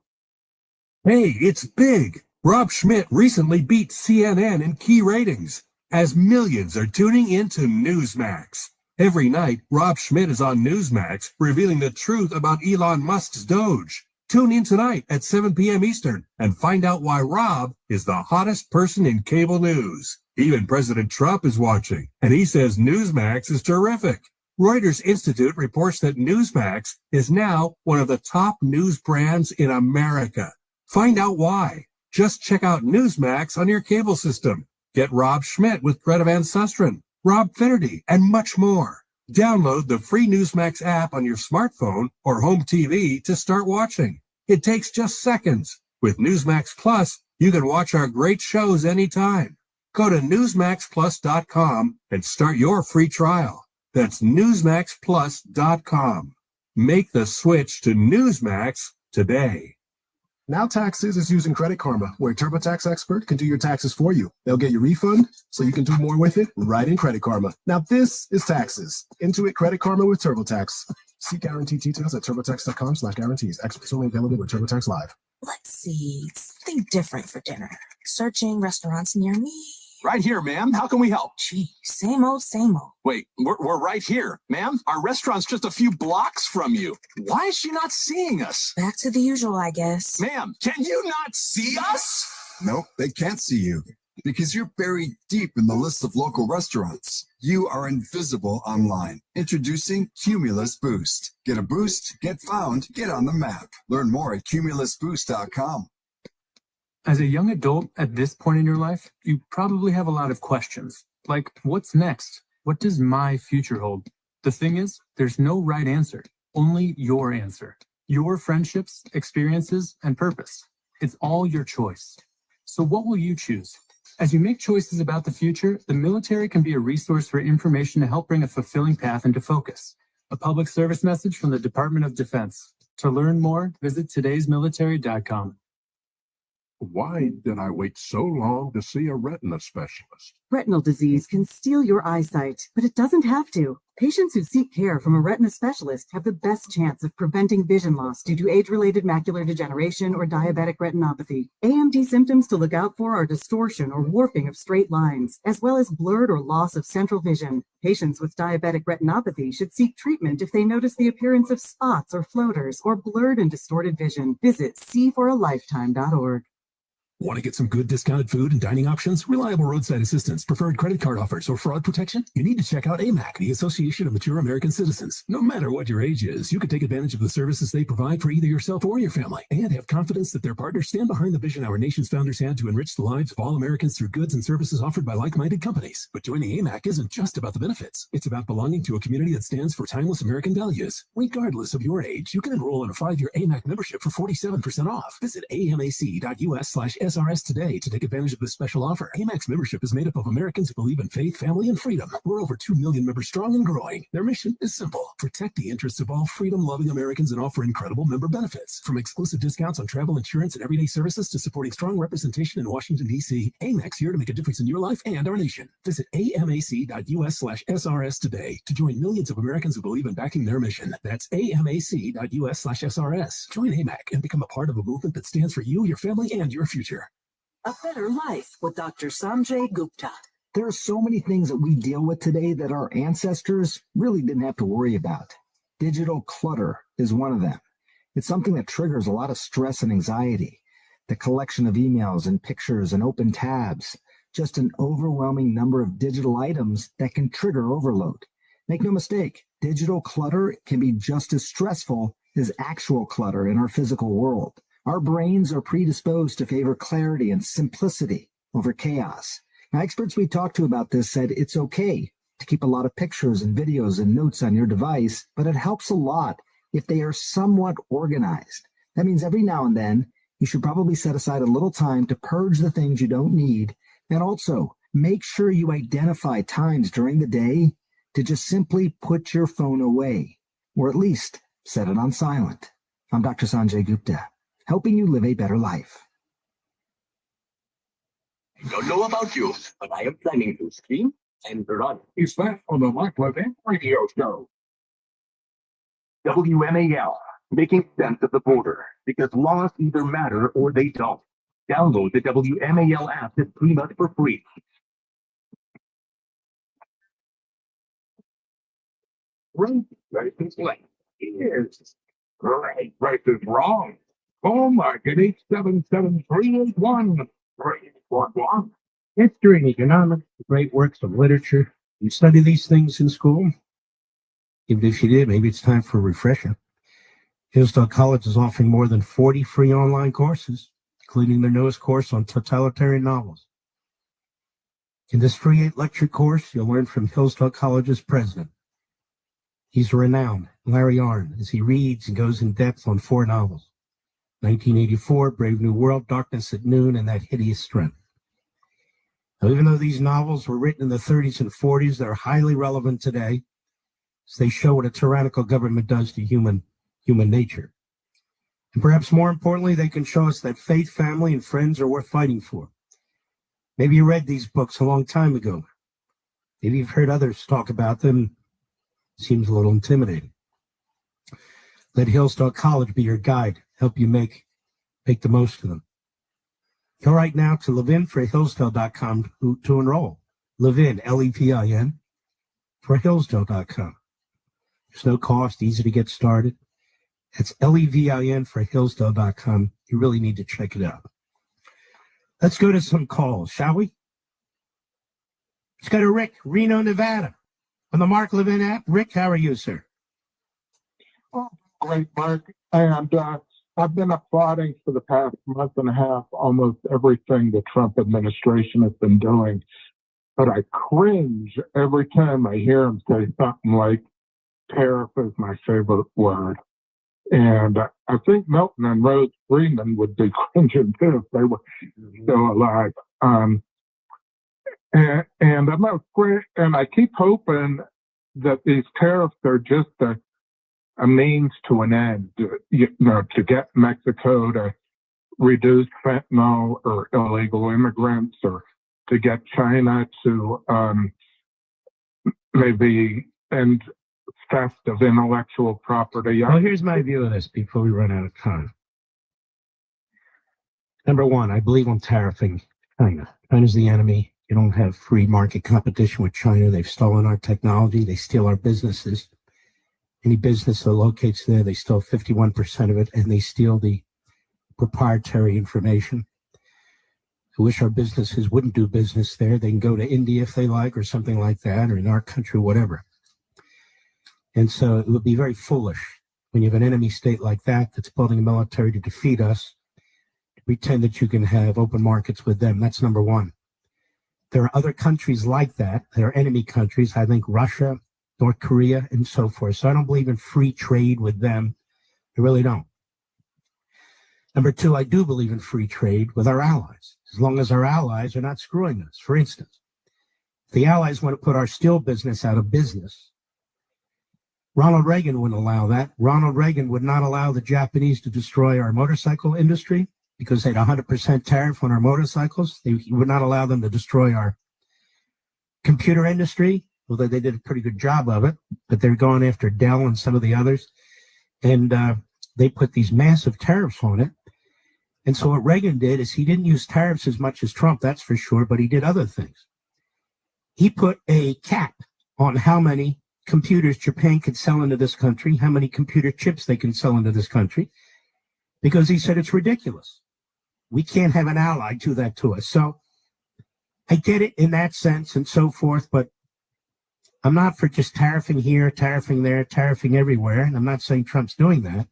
Hey, it's big. Rob Schmidt recently beat CNN in key ratings as millions are tuning into Newsmax. Every night, Rob Schmidt is on Newsmax revealing the truth about Elon Musk's Doge. Tune in tonight at 7 p.m. Eastern and find out why Rob is the hottest person in cable news. Even President Trump is watching, and he says Newsmax is terrific. Reuters Institute reports that Newsmax is now one of the top news brands in America. Find out why. Just check out Newsmax on your cable system. Get Rob Schmidt with Greta Van Susteren, Rob Finnerty, and much more. Download the free Newsmax app on your smartphone or home TV to start watching. It takes just seconds. With Newsmax Plus, you can watch our great shows anytime. Go to newsmaxplus.com and start your free trial. That's newsmaxplus.com. Make the switch to Newsmax today. Now Taxes is using Credit Karma, where a TurboTax expert can do your taxes for you. They'll get your refund so you can do more with it right in Credit Karma. Now this is taxes. Intuit Credit Karma with TurboTax. See guarantee details at turbotax.com/guarantees. Experts only available with TurboTax Live. Let's see, something different for dinner. Searching restaurants near me. Right here, ma'am. How can we help? Gee, same old, same old. Wait, we're right here. Ma'am, our restaurant's just a few blocks from you. Why is she not seeing us? Back to the usual, I guess. Ma'am, can you not see us? Nope, they can't see you because you're buried deep in the list of local restaurants. You are invisible online. Introducing Cumulus Boost. Get a boost, get found, get on the map. Learn more at cumulusboost.com. As a young adult at this point in your life, you probably have a lot of questions. Like, what's next? What does my future hold? The thing is, there's no right answer, only your answer. Your friendships, experiences, and purpose. It's all your choice. So what will you choose? As you make choices about the future, the military can be a resource for information to help bring a fulfilling path into focus. A public service message from the Department of Defense. To learn more, visit todaysmilitary.com. Why did I wait so long to see a retina specialist? Retinal disease can steal your eyesight, but it doesn't have to. Patients who seek care from a retina specialist have the best chance of preventing vision loss due to age-related macular degeneration or diabetic retinopathy. AMD symptoms to look out for are distortion or warping of straight lines, as well as blurred or loss of central vision. Patients with diabetic retinopathy should seek treatment if they notice the appearance of spots or floaters or blurred and distorted vision. Visit seeforalifetime.org. Want to get some good discounted food and dining options, reliable roadside assistance, preferred credit card offers, or fraud protection? You need to check out AMAC, the Association of Mature American Citizens. No matter what your age is, you can take advantage of the services they provide for either yourself or your family, and have confidence that their partners stand behind the vision our nation's founders had to enrich the lives of all Americans through goods and services offered by like-minded companies. But joining AMAC isn't just about the benefits. It's about belonging to a community that stands for timeless American values. Regardless of your age, you can enroll in a 5-year AMAC membership for 47% off. Visit amac.us/SRS today to take advantage of this special offer. AMAC's membership is made up of Americans who believe in faith, family, and freedom. We're over 2 million members strong and growing. Their mission is simple: protect the interests of all freedom-loving Americans and offer incredible member benefits. From exclusive discounts on travel insurance and everyday services to supporting strong representation in Washington, D.C., AMAC's here to make a difference in your life and our nation. Visit amac.us/SRS today to join millions of Americans who believe in backing their mission. That's amac.us/SRS. Join AMAC and become a part of a movement that stands for you, your family, and your future. A Better Life with Dr. Sanjay Gupta. There are so many things that we deal with today that our ancestors really didn't have to worry about. Digital clutter is one of them. It's something that triggers a lot of stress and anxiety. The collection of emails and pictures and open tabs, just an overwhelming number of digital items that can trigger overload. Make no mistake, digital clutter can be just as stressful as actual clutter in our physical world. Our brains are predisposed to favor clarity and simplicity over chaos. Now, experts we talked to about this said it's okay to keep a lot of pictures and videos and notes on your device, but it helps a lot if they are somewhat organized. That means every now and then, you should probably set aside a little time to purge the things you don't need, and also make sure you identify times during the day to just simply put your phone away, or at least set it on silent. I'm Dr. Sanjay Gupta, helping you live a better life. I don't know about you, but I am planning to stream and run. Is that on the Mike Levin radio show? WMAL, making sense of the border, because laws either matter or they don't. Download the WMAL app this 3 months for free. Right is late. Yes. Right is wrong. Call Mark at 877-381. 381. History and economics, great works of literature. You study these things in school? Even if you did, maybe it's time for a refresher. Hillsdale College is offering more than 40 free online courses, including their newest course on totalitarian novels. In this free 8-lecture course, you'll learn from Hillsdale College's president. He's renowned, Larry Arnn, as he reads and goes in depth on 4 novels: 1984, Brave New World, Darkness at Noon, and That Hideous Strength. Now, even though these novels were written in the 30s and 40s, they're highly relevant today, as they show what a tyrannical government does to human nature. And perhaps more importantly, they can show us that faith, family, and friends are worth fighting for. Maybe you read these books a long time ago. Maybe you've heard others talk about them. Seems a little intimidating. Let Hillsdale College be your guide, help you make the most of them. Go right now to levinforhillsdale.com to enroll. Levin, L-E-V-I-N, for Hillsdale.com. There's no cost, easy to get started. That's L-E-V-I-N for Hillsdale.com. You really need to check it out. Let's go to some calls, shall we? Let's go to Rick, Reno, Nevada, on the Mark Levin app. Rick, how are you, sir? Oh, great, Mark. And I've been applauding for the past month and a half almost everything the Trump administration has been doing. But I cringe every time I hear him say something like, tariff is my favorite word. And I think Milton and Rose Freeman would be cringing too if they were still alive. And I'm afraid, and I keep hoping that these tariffs are just a means to an end, to get Mexico to reduce fentanyl or illegal immigrants, or to get China to maybe end theft of intellectual property? Well, here's my view of this before we run out of time. Number one, I believe on tariffing China. China's the enemy. You don't have free market competition with China. They've stolen our technology. They steal our businesses. Any business that locates there, they steal 51% of it, and they steal the proprietary information. I wish our businesses wouldn't do business there. They can go to India if they like, or something like that, or in our country, whatever. And so it would be very foolish when you have an enemy state like that that's building a military to defeat us, to pretend that you can have open markets with them. That's number one. There are other countries like that. There are enemy countries. I think Russia, North Korea, and so forth. So I don't believe in free trade with them. I really don't. Number two, I do believe in free trade with our allies, as long as our allies are not screwing us. For instance, if the allies want to put our steel business out of business, Ronald Reagan wouldn't allow that. Ronald Reagan would not allow the Japanese to destroy our motorcycle industry because they had 100% tariff on our motorcycles. He would not allow them to destroy our computer industry, although they did a pretty good job of it, but they're going after Dell and some of the others. And they put these massive tariffs on it. And so what Reagan did is he didn't use tariffs as much as Trump, that's for sure, but he did other things. He put a cap on how many computers Japan could sell into this country, how many computer chips they can sell into this country, because he said it's ridiculous. We can't have an ally do that to us. So I get it in that sense and so forth, but I'm not for just tariffing here, tariffing there, tariffing everywhere. And I'm not saying Trump's doing that.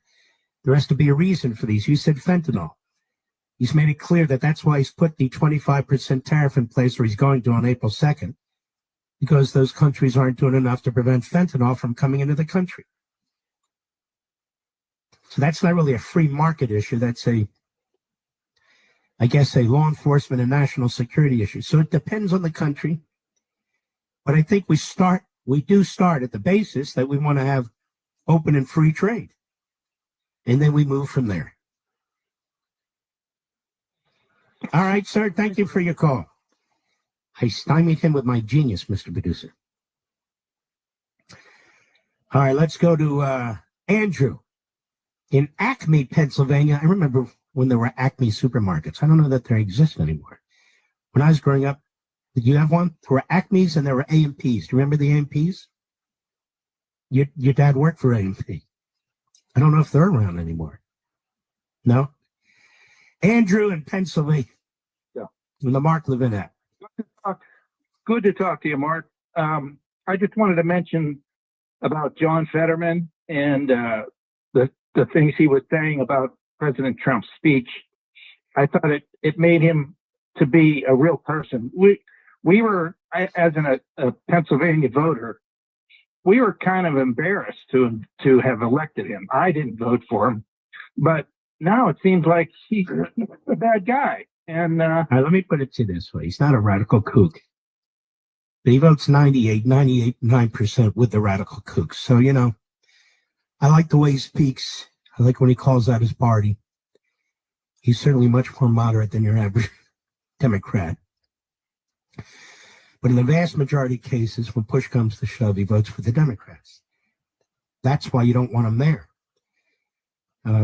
There has to be a reason for these. You said fentanyl. He's made it clear that that's why he's put the 25% tariff in place, or he's going to on April 2nd, because those countries aren't doing enough to prevent fentanyl from coming into the country. So that's not really a free market issue. That's a law enforcement and national security issue. So it depends on the country. But I think we do start at the basis that we want to have open and free trade. And then we move from there. All right, sir. Thank you for your call. I stymied him with my genius, Mr. Producer. All right, let's go to Andrew in Acme, Pennsylvania. I remember when there were Acme supermarkets. I don't know that they exist anymore. When I was growing up, did you have one? There were Acmes and there were A&Ps. Do you remember the A&Ps? Your dad worked for A&P. I don't know if they're around anymore. No? Andrew in Pennsylvania. Yeah. In the Mark Levinette. Good to talk to you, Mark. I just wanted to mention about John Fetterman and the things he was saying about President Trump's speech. I thought it made him to be a real person. We were, as a Pennsylvania voter, we were kind of embarrassed to have elected him. I didn't vote for him, but now it seems like he's a bad guy. And all right, let me put it to you this way. He's not a radical kook. But he votes 98.9% with the radical kooks. So, I like the way he speaks. I like when he calls out his party. He's certainly much more moderate than your average Democrat. But in the vast majority of cases, when push comes to shove, he votes for the Democrats. That's why you don't want him there.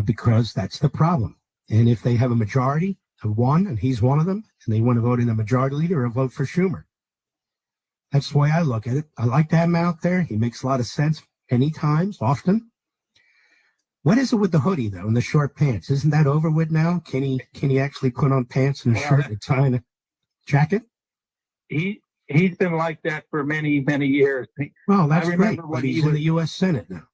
Because that's the problem. And if they have a majority of one, and he's one of them, and they want to vote in the majority leader, or vote for Schumer. That's the way I look at it. I like to have him out there. He makes a lot of sense many times, often. What is it with the hoodie, though, and the short pants? Isn't that over with now? Can he actually put on pants and a shirt and a tie and a jacket? He's been like that for many, many years. Well, that's great, but he's in the U.S. Senate now.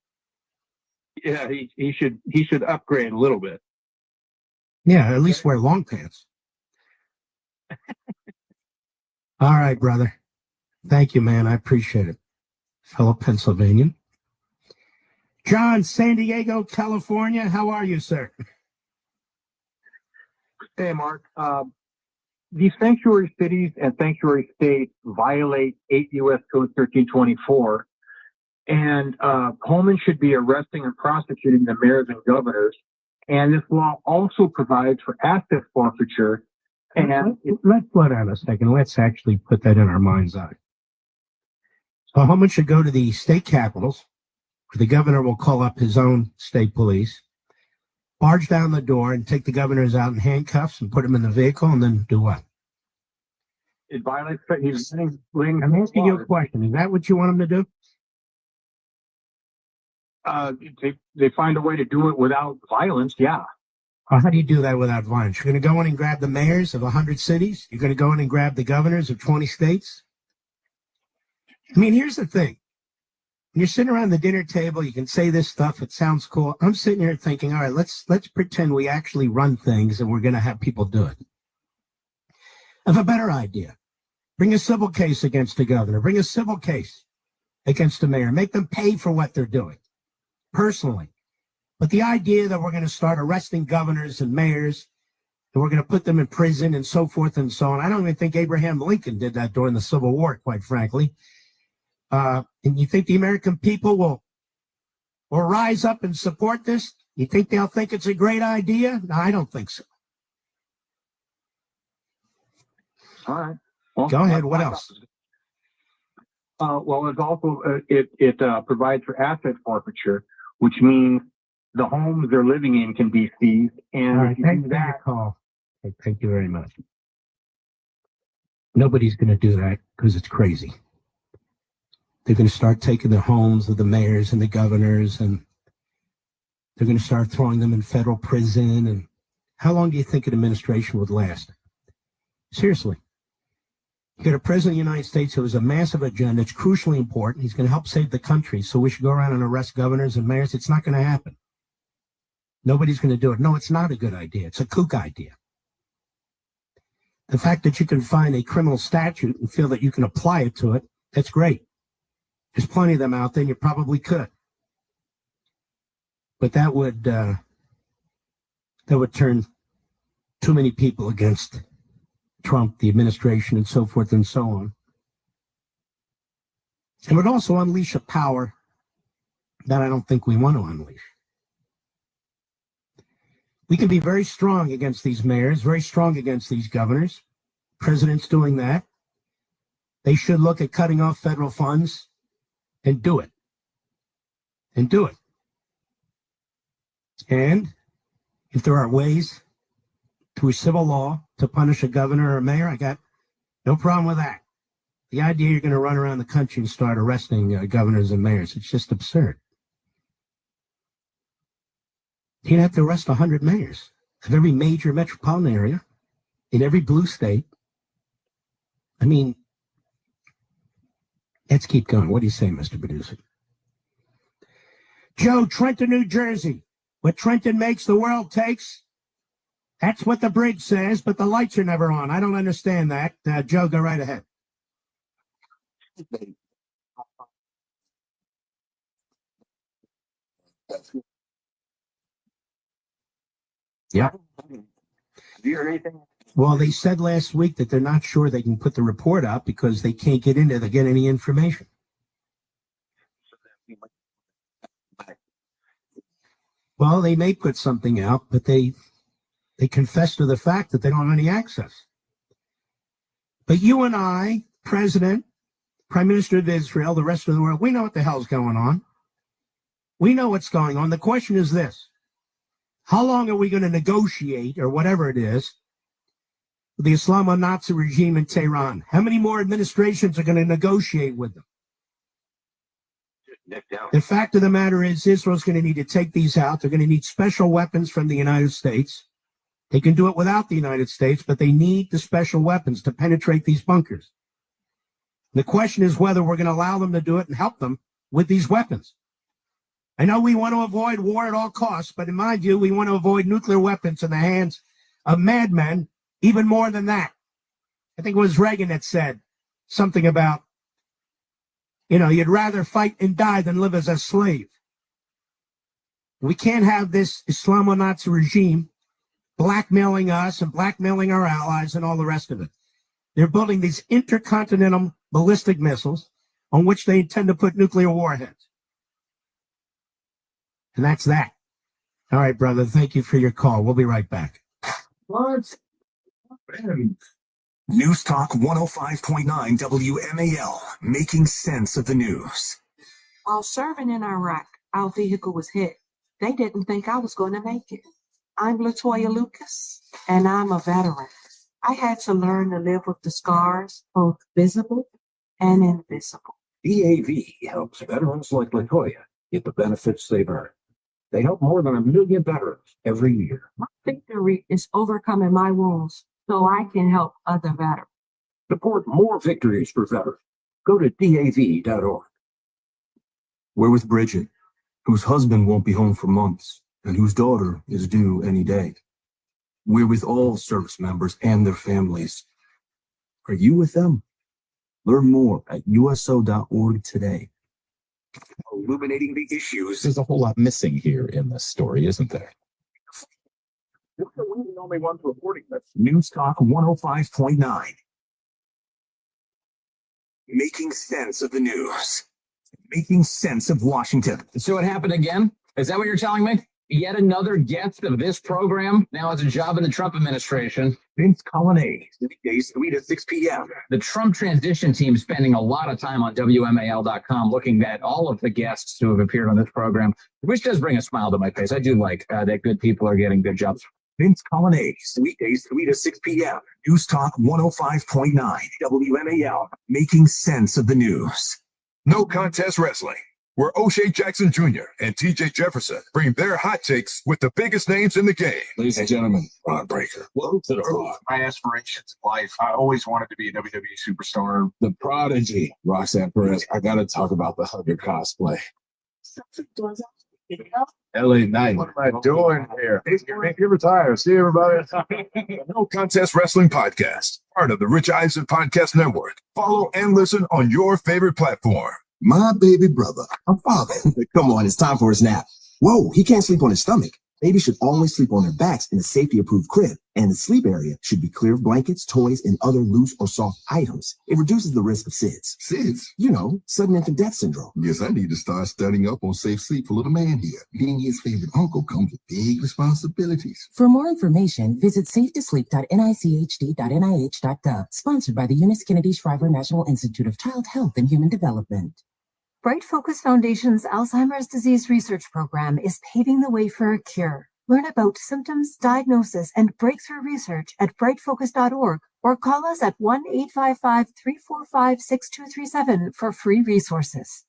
Yeah, he should upgrade a little bit. Yeah, at least wear long pants. All right, brother. Thank you, man. I appreciate it. Fellow Pennsylvanian. John, San Diego, California. How are you, sir? Hey, Mark. These sanctuary cities and sanctuary states violate 8 U.S. Code 1324. And Holman should be arresting and prosecuting the mayors and governors And this law also provides for asset forfeiture. And Let's slow down a second. Let's actually put that in our mind's eye. So Holman should go to the state capitals, where the governor will call up his own state police, barge down the door and take the governors out in handcuffs and put them in the vehicle, and then do what? it violates. I'm asking you a question. Is that what you want him to do? They find a way to do it without violence. Yeah. How do you do that without violence? You're going to go in and grab the mayors of 100 cities? You're going to go in and grab the governors of 20 states? I mean, here's the thing. When you're sitting around the dinner table, you can say this stuff. It sounds cool. I'm sitting here thinking, all right, let's pretend we actually run things and we're going to have people do it. I have a better idea. Bring a civil case against the governor. Bring a civil case against the mayor. Make them pay for what they're doing, personally. But the idea that we're going to start arresting governors and mayors and we're going to put them in prison and so forth and so on. I don't even think Abraham Lincoln did that during the Civil War, quite frankly. And you think the American people will rise up and support this? You think they'll think it's a great idea? No, I don't think so. All right. Well, go ahead. What else? Well, it's also it provides for asset forfeiture, which means the homes they're living in can be seized. And all right, thanks for your call. Okay, thank you very much. Nobody's going to do that because it's crazy. They're going to start taking the homes of the mayors and the governors, and they're going to start throwing them in federal prison. And how long do you think an administration would last? Seriously. You got a president of the United States who has a massive agenda. It's crucially important. He's going to help save the country. So we should go around and arrest governors and mayors. It's not going to happen. Nobody's going to do it. No, it's not a good idea. It's a kook idea. The fact that you can find a criminal statute and feel that you can apply it to it, that's great. There's plenty of them out there, and you probably could. But that would turn too many people against Trump, the administration, and so forth and so on. It would also unleash a power that I don't think we want to unleash. We can be very strong against these mayors, very strong against these governors. President's doing that. They should look at cutting off federal funds and do it. And do it. And if there are ways through civil law to punish a governor or a mayor, I got no problem with that. The idea you're going to run around the country and start arresting governors and mayors, it's just absurd. You'd have to arrest 100 mayors of every major metropolitan area in every blue state. I mean, let's keep going. What do you say, Mr. Producer? Joe, Trenton, New Jersey. What Trenton makes, the world takes. That's what the bridge says, but the lights are never on. I don't understand that. Joe, go right ahead. Yeah. Do you hear anything? Well, they said last week that they're not sure they can put the report up because they can't get in there to get any information. Well, they may put something out, but they confess to the fact that they don't have any access. But you and I, President, Prime Minister of Israel, the rest of the world, we know what the hell's going on. We know what's going on. The question is this. How long are we going to negotiate, or whatever it is, with the Islamo-Nazi regime in Tehran? How many more administrations are going to negotiate with them? The fact of the matter is Israel's going to need to take these out. They're going to need special weapons from the United States. They can do it without the United States, but they need the special weapons to penetrate these bunkers. The question is whether we're going to allow them to do it and help them with these weapons. I know we want to avoid war at all costs, but in my view, we want to avoid nuclear weapons in the hands of madmen, even more than that. I think it was Reagan that said something about, you'd rather fight and die than live as a slave. We can't have this Islamo-Nazi regime blackmailing us and blackmailing our allies and all the rest of it. They're building these intercontinental ballistic missiles on which they intend to put nuclear warheads. And that's that. All right, brother. Thank you for your call. We'll be right back. What? News Talk 105.9 WMAL, making sense of the news. While serving in Iraq, our vehicle was hit. They didn't think I was going to make it. I'm Latoya Lucas, and I'm a veteran. I had to learn to live with the scars, both visible and invisible. EAV helps veterans like Latoya get the benefits they've earned. They help more than 1 million veterans every year. My victory is overcoming my wounds so I can help other veterans. Support more victories for veterans. Go to DAV.org. We're with Bridget, whose husband won't be home for months and whose daughter is due any day. We're with all service members and their families. Are you with them? Learn more at USO.org today. Illuminating the issues. There's a whole lot missing here in this story, isn't there? We're the only ones reporting this. News Talk 105.9. Making sense of the news. Making sense of Washington. So it happened again? Is that what you're telling me? Yet another guest of this program now has a job in the Trump administration. Vince Colonnade, weekdays 3 to 6 p.m. The Trump transition team spending a lot of time on WMAL.com looking at all of the guests who have appeared on this program, which does bring a smile to my face. I do like that good people are getting good jobs. Vince Colonnade, weekdays 3 to 6 p.m. News Talk 105.9 WMAL, making sense of the news. No Contest Wrestling, where O'Shea Jackson Jr. and TJ Jefferson bring their hot takes with the biggest names in the game. Ladies and gentlemen, Ron Breaker. Welcome to the Raw. My aspirations in life, I always wanted to be a WWE superstar. The Prodigy, Roxanne Perez. I got to talk about the Hugger cosplay. LA Knight. What am I doing here? You retire. See everybody. No Contest Wrestling Podcast, part of the Rich Eisen Podcast Network. Follow and listen on your favorite platform. My baby brother, I'm father. Come on, it's time for his nap. Whoa, he can't sleep on his stomach. Babies should always sleep on their backs in a safety-approved crib, and the sleep area should be clear of blankets, toys, and other loose or soft items. It reduces the risk of SIDS. SIDS? You know, sudden infant death syndrome. Yes, I need to start studying up on safe sleep for little man here. Being his favorite uncle comes with big responsibilities. For more information, visit safetosleep.nichd.nih.gov. Sponsored by the Eunice Kennedy Shriver National Institute of Child Health and Human Development. Bright Focus Foundation's Alzheimer's Disease Research Program is paving the way for a cure. Learn about symptoms, diagnosis, and breakthrough research at brightfocus.org or call us at 1-855-345-6237 for free resources.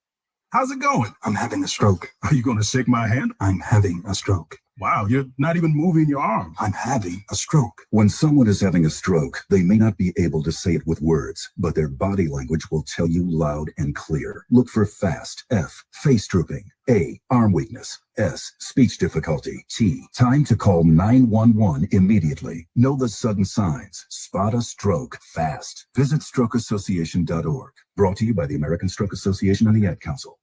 How's it going? I'm having a stroke. Are you going to shake my hand? I'm having a stroke. Wow, you're not even moving your arm. I'm having a stroke. When someone is having a stroke, they may not be able to say it with words, but their body language will tell you loud and clear. Look for FAST, F, face drooping, A, arm weakness, S, speech difficulty, T, time to call 911 immediately. Know the sudden signs. Spot a stroke fast. Visit strokeassociation.org. Brought to you by the American Stroke Association and the Ad Council.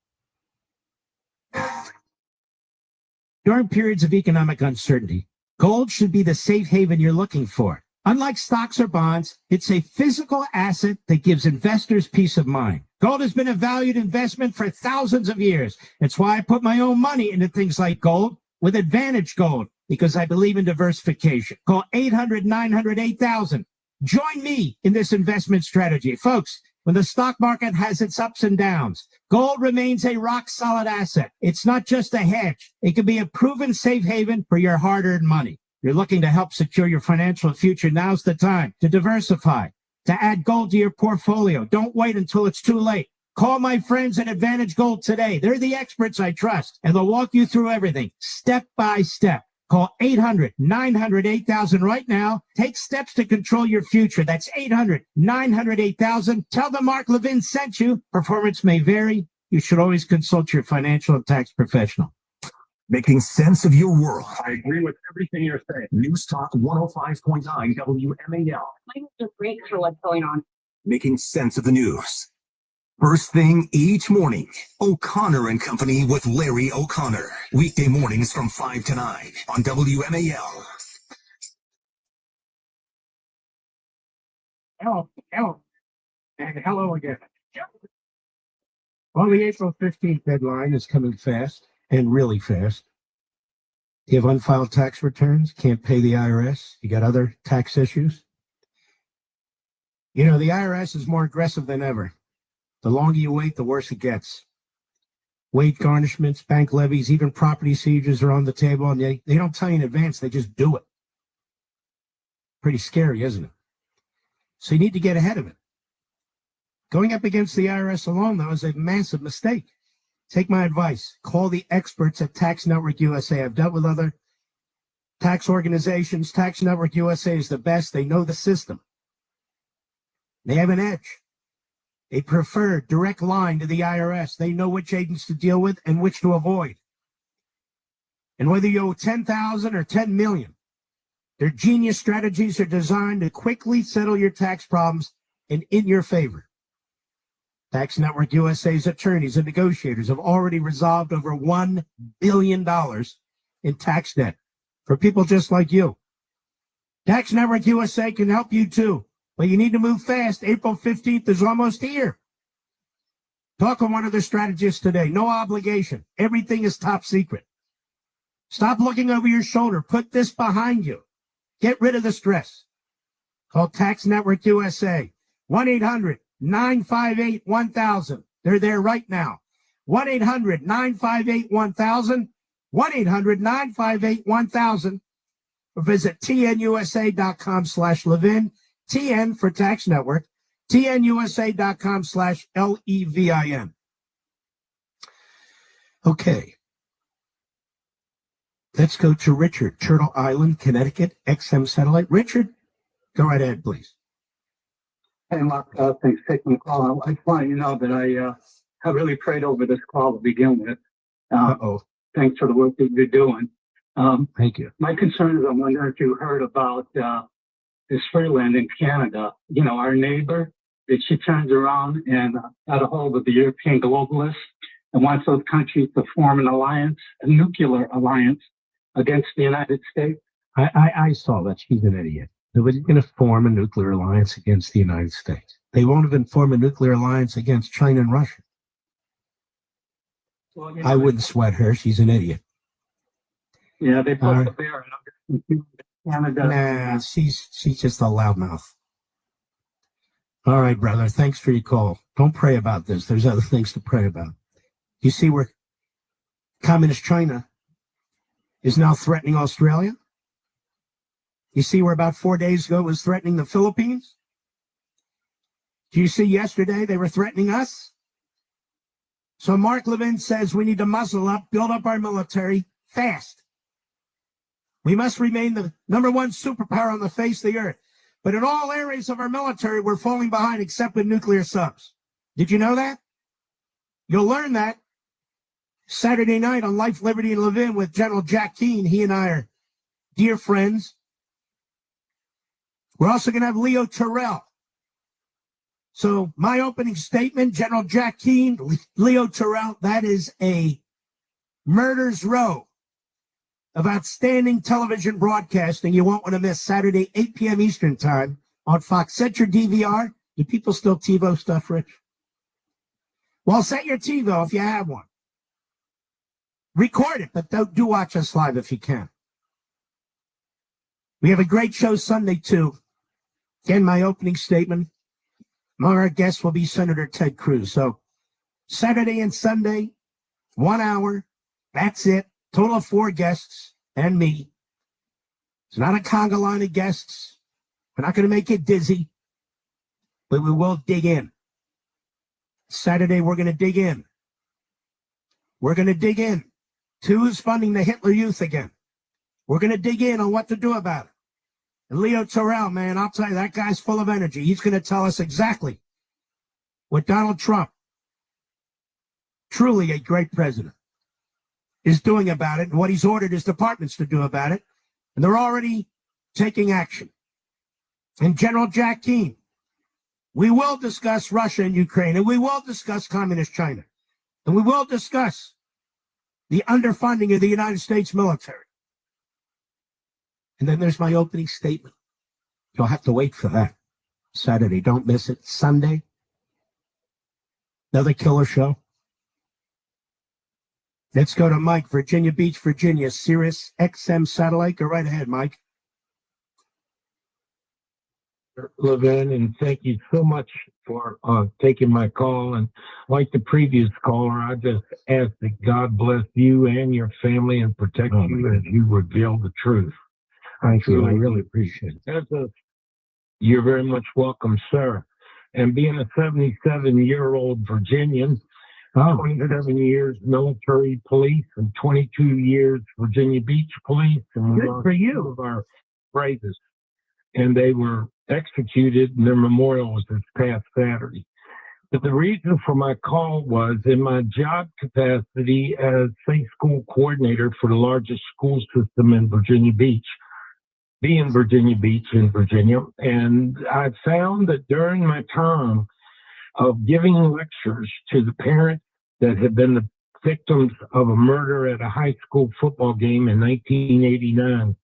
During periods of economic uncertainty, gold should be the safe haven you're looking for. Unlike stocks or bonds, it's a physical asset that gives investors peace of mind. Gold has been a valued investment for thousands of years. It's why I put my own money into things like gold with Advantage Gold, because I believe in diversification. Call 800-900-8000. Join me in this investment strategy. Folks, when the stock market has its ups and downs, gold remains a rock-solid asset. It's not just a hedge. It can be a proven safe haven for your hard-earned money. You're looking to help secure your financial future. Now's the time to diversify, to add gold to your portfolio. Don't wait until it's too late. Call my friends at Advantage Gold today. They're the experts I trust, and they'll walk you through everything step by step. Call 800-900-8000 right now. Take steps to control your future. That's 800-900-8000. Tell them Mark Levin sent you. Performance may vary. You should always consult your financial and tax professional. Making sense of your world. I agree with everything you're saying. News Talk 105.9 WMAL. My name is great for what's going on. Making sense of the news. First thing each morning, O'Connor and Company with Larry O'Connor. Weekday mornings from 5 to 9 on WMAL. Hello, and hello again. Well, the April 15th deadline is coming fast, and really fast. You have unfiled tax returns, can't pay the IRS, you got other tax issues. You know, the IRS is more aggressive than ever. The longer you wait, the worse it gets. Wage garnishments, bank levies, even property seizures are on the table, and they don't tell you in advance, they just do it. Pretty scary, isn't it? So you need to get ahead of it. Going up against the IRS alone, though, is a massive mistake. Take my advice. Call the experts at Tax Network USA. I've dealt with other tax organizations. Tax Network USA is the best. They know the system. They have an edge. A preferred direct line to the IRS. They know which agents to deal with and which to avoid. And whether you owe $10,000 or $10 million, their genius strategies are designed to quickly settle your tax problems and in your favor. Tax Network USA's attorneys and negotiators have already resolved over $1 billion in tax debt for people just like you. Tax Network USA can help you too, but you need to move fast. April 15th is almost here. Talk with one of the strategists today. No obligation. Everything is top secret. Stop looking over your shoulder. Put this behind you. Get rid of the stress. Call Tax Network USA. 1-800-958-1000. They're there right now. 1-800-958-1000. 1-800-958-1000. Or visit tnusa.com/Levin. TN for Tax Network. tnusa.com/LEVIN. Okay. Let's go to Richard, Turtle Island, Connecticut, XM Satellite. Richard, go right ahead, please. Hey, Mark, thanks for taking the call. I just want you to know that I really prayed over this call to begin with. Thanks for the work that you're doing. Thank you. My concern is I'm wondering if you heard about this Freeland in Canada. You know, our neighbor, that she turns around and got a hold of the European globalists and wants those countries to form an alliance, a nuclear alliance against the United States. I saw that. She's an idiot. Nobody's going to form a nuclear alliance against the United States. They won't even form a nuclear alliance against China and Russia. Well, you know, I wouldn't sweat her. She's an idiot. Yeah, they put the bear in Canada. Nah, she's just a loudmouth. All right, brother. Thanks for your call. Don't pray about this. There's other things to pray about. You see where communist China is now threatening Australia? You see where about 4 days ago it was threatening the Philippines? Do you see yesterday they were threatening us? So Mark Levin says we need to muscle up, build up our military fast. We must remain the #1 superpower on the face of the earth. But in all areas of our military, we're falling behind except with nuclear subs. Did you know that? You'll learn that Saturday night on Life, Liberty, and Levin with General Jack Keane. He and I are dear friends. We're also going to have Leo Terrell. So my opening statement, General Jack Keane, Leo Terrell, that is a murder's row of outstanding television broadcasting you won't want to miss. Saturday, 8 p.m. Eastern time on Fox. Set your DVR. Do people still TiVo stuff, Rich? Well, set your TiVo if you have one. Record it, but do watch us live if you can. We have a great show Sunday, too. Again, my opening statement. Among our guests will be Senator Ted Cruz. So Saturday and Sunday, 1 hour. That's it. Total of 4 guests and me. It's not a conga line of guests. We're not going to make you dizzy, but we will dig in. Saturday, we're going to dig in. We're going to dig in to who's funding the Hitler Youth again. We're going to dig in on what to do about it. And Leo Terrell, man, I'll tell you, that guy's full of energy. He's going to tell us exactly what Donald Trump, truly a great president, is doing about it and what he's ordered his departments to do about it. And they're already taking action. And General Jack Keane, we will discuss Russia and Ukraine, and we will discuss communist China, and we will discuss the underfunding of the United States military. And then there's my opening statement. You'll have to wait for that. Saturday, don't miss it. Sunday, another killer show. Let's go to Mike, Virginia Beach, Virginia, Sirius XM satellite. Go right ahead, Mike. Levin, and thank you so much for taking my call. And like the previous caller, I just ask that God bless you and your family and protect you as you reveal the truth. Thank you. I really appreciate it. You're very much welcome, sir. And being a 77-year-old Virginian, 27 years military police and 22 years Virginia Beach police, and we lost two of our bravest. And they were executed, and their memorial was this past Saturday. But the reason for my call was in my job capacity as safe school coordinator for the largest school system in Virginia Beach, being Virginia Beach in Virginia. And I found that during my term of giving lectures to the parents that had been the victims of a murder at a high school football game in 1989,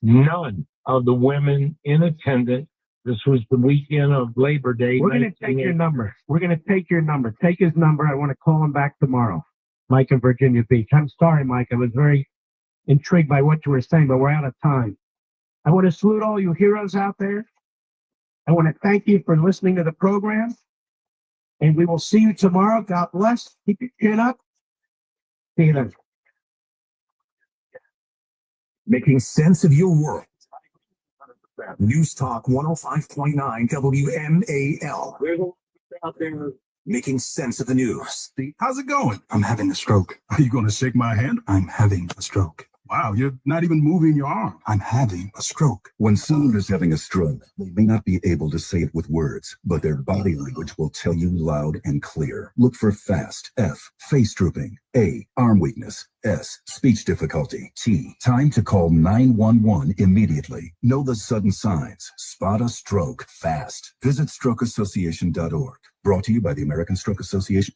none of the women in attendance, this was the weekend of Labor Day. We're going to take your number. We're going to take your number. Take his number. I want to call him back tomorrow. Mike in Virginia Beach. I'm sorry, Mike. I was very intrigued by what you were saying, but we're out of time. I want to salute all you heroes out there. I want to thank you for listening to the program. And we will see you tomorrow. God bless. Keep your chin up. See you then. Making sense of your world. News Talk 105.9 WMAL. Making sense of the news. How's it going? I'm having a stroke. Are you going to shake my hand? I'm having a stroke. Wow, you're not even moving your arm. I'm having a stroke. When someone is having a stroke, they may not be able to say it with words, but their body language will tell you loud and clear. Look for FAST, F, face drooping, A, arm weakness, S, speech difficulty, T, time to call 911 immediately. Know the sudden signs. Spot a stroke fast. Visit strokeassociation.org. Brought to you by the American Stroke Association.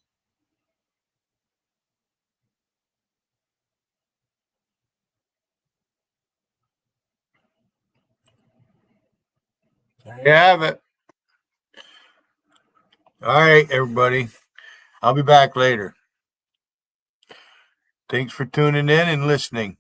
There you have it. All right, everybody. I'll be back later. Thanks for tuning in and listening.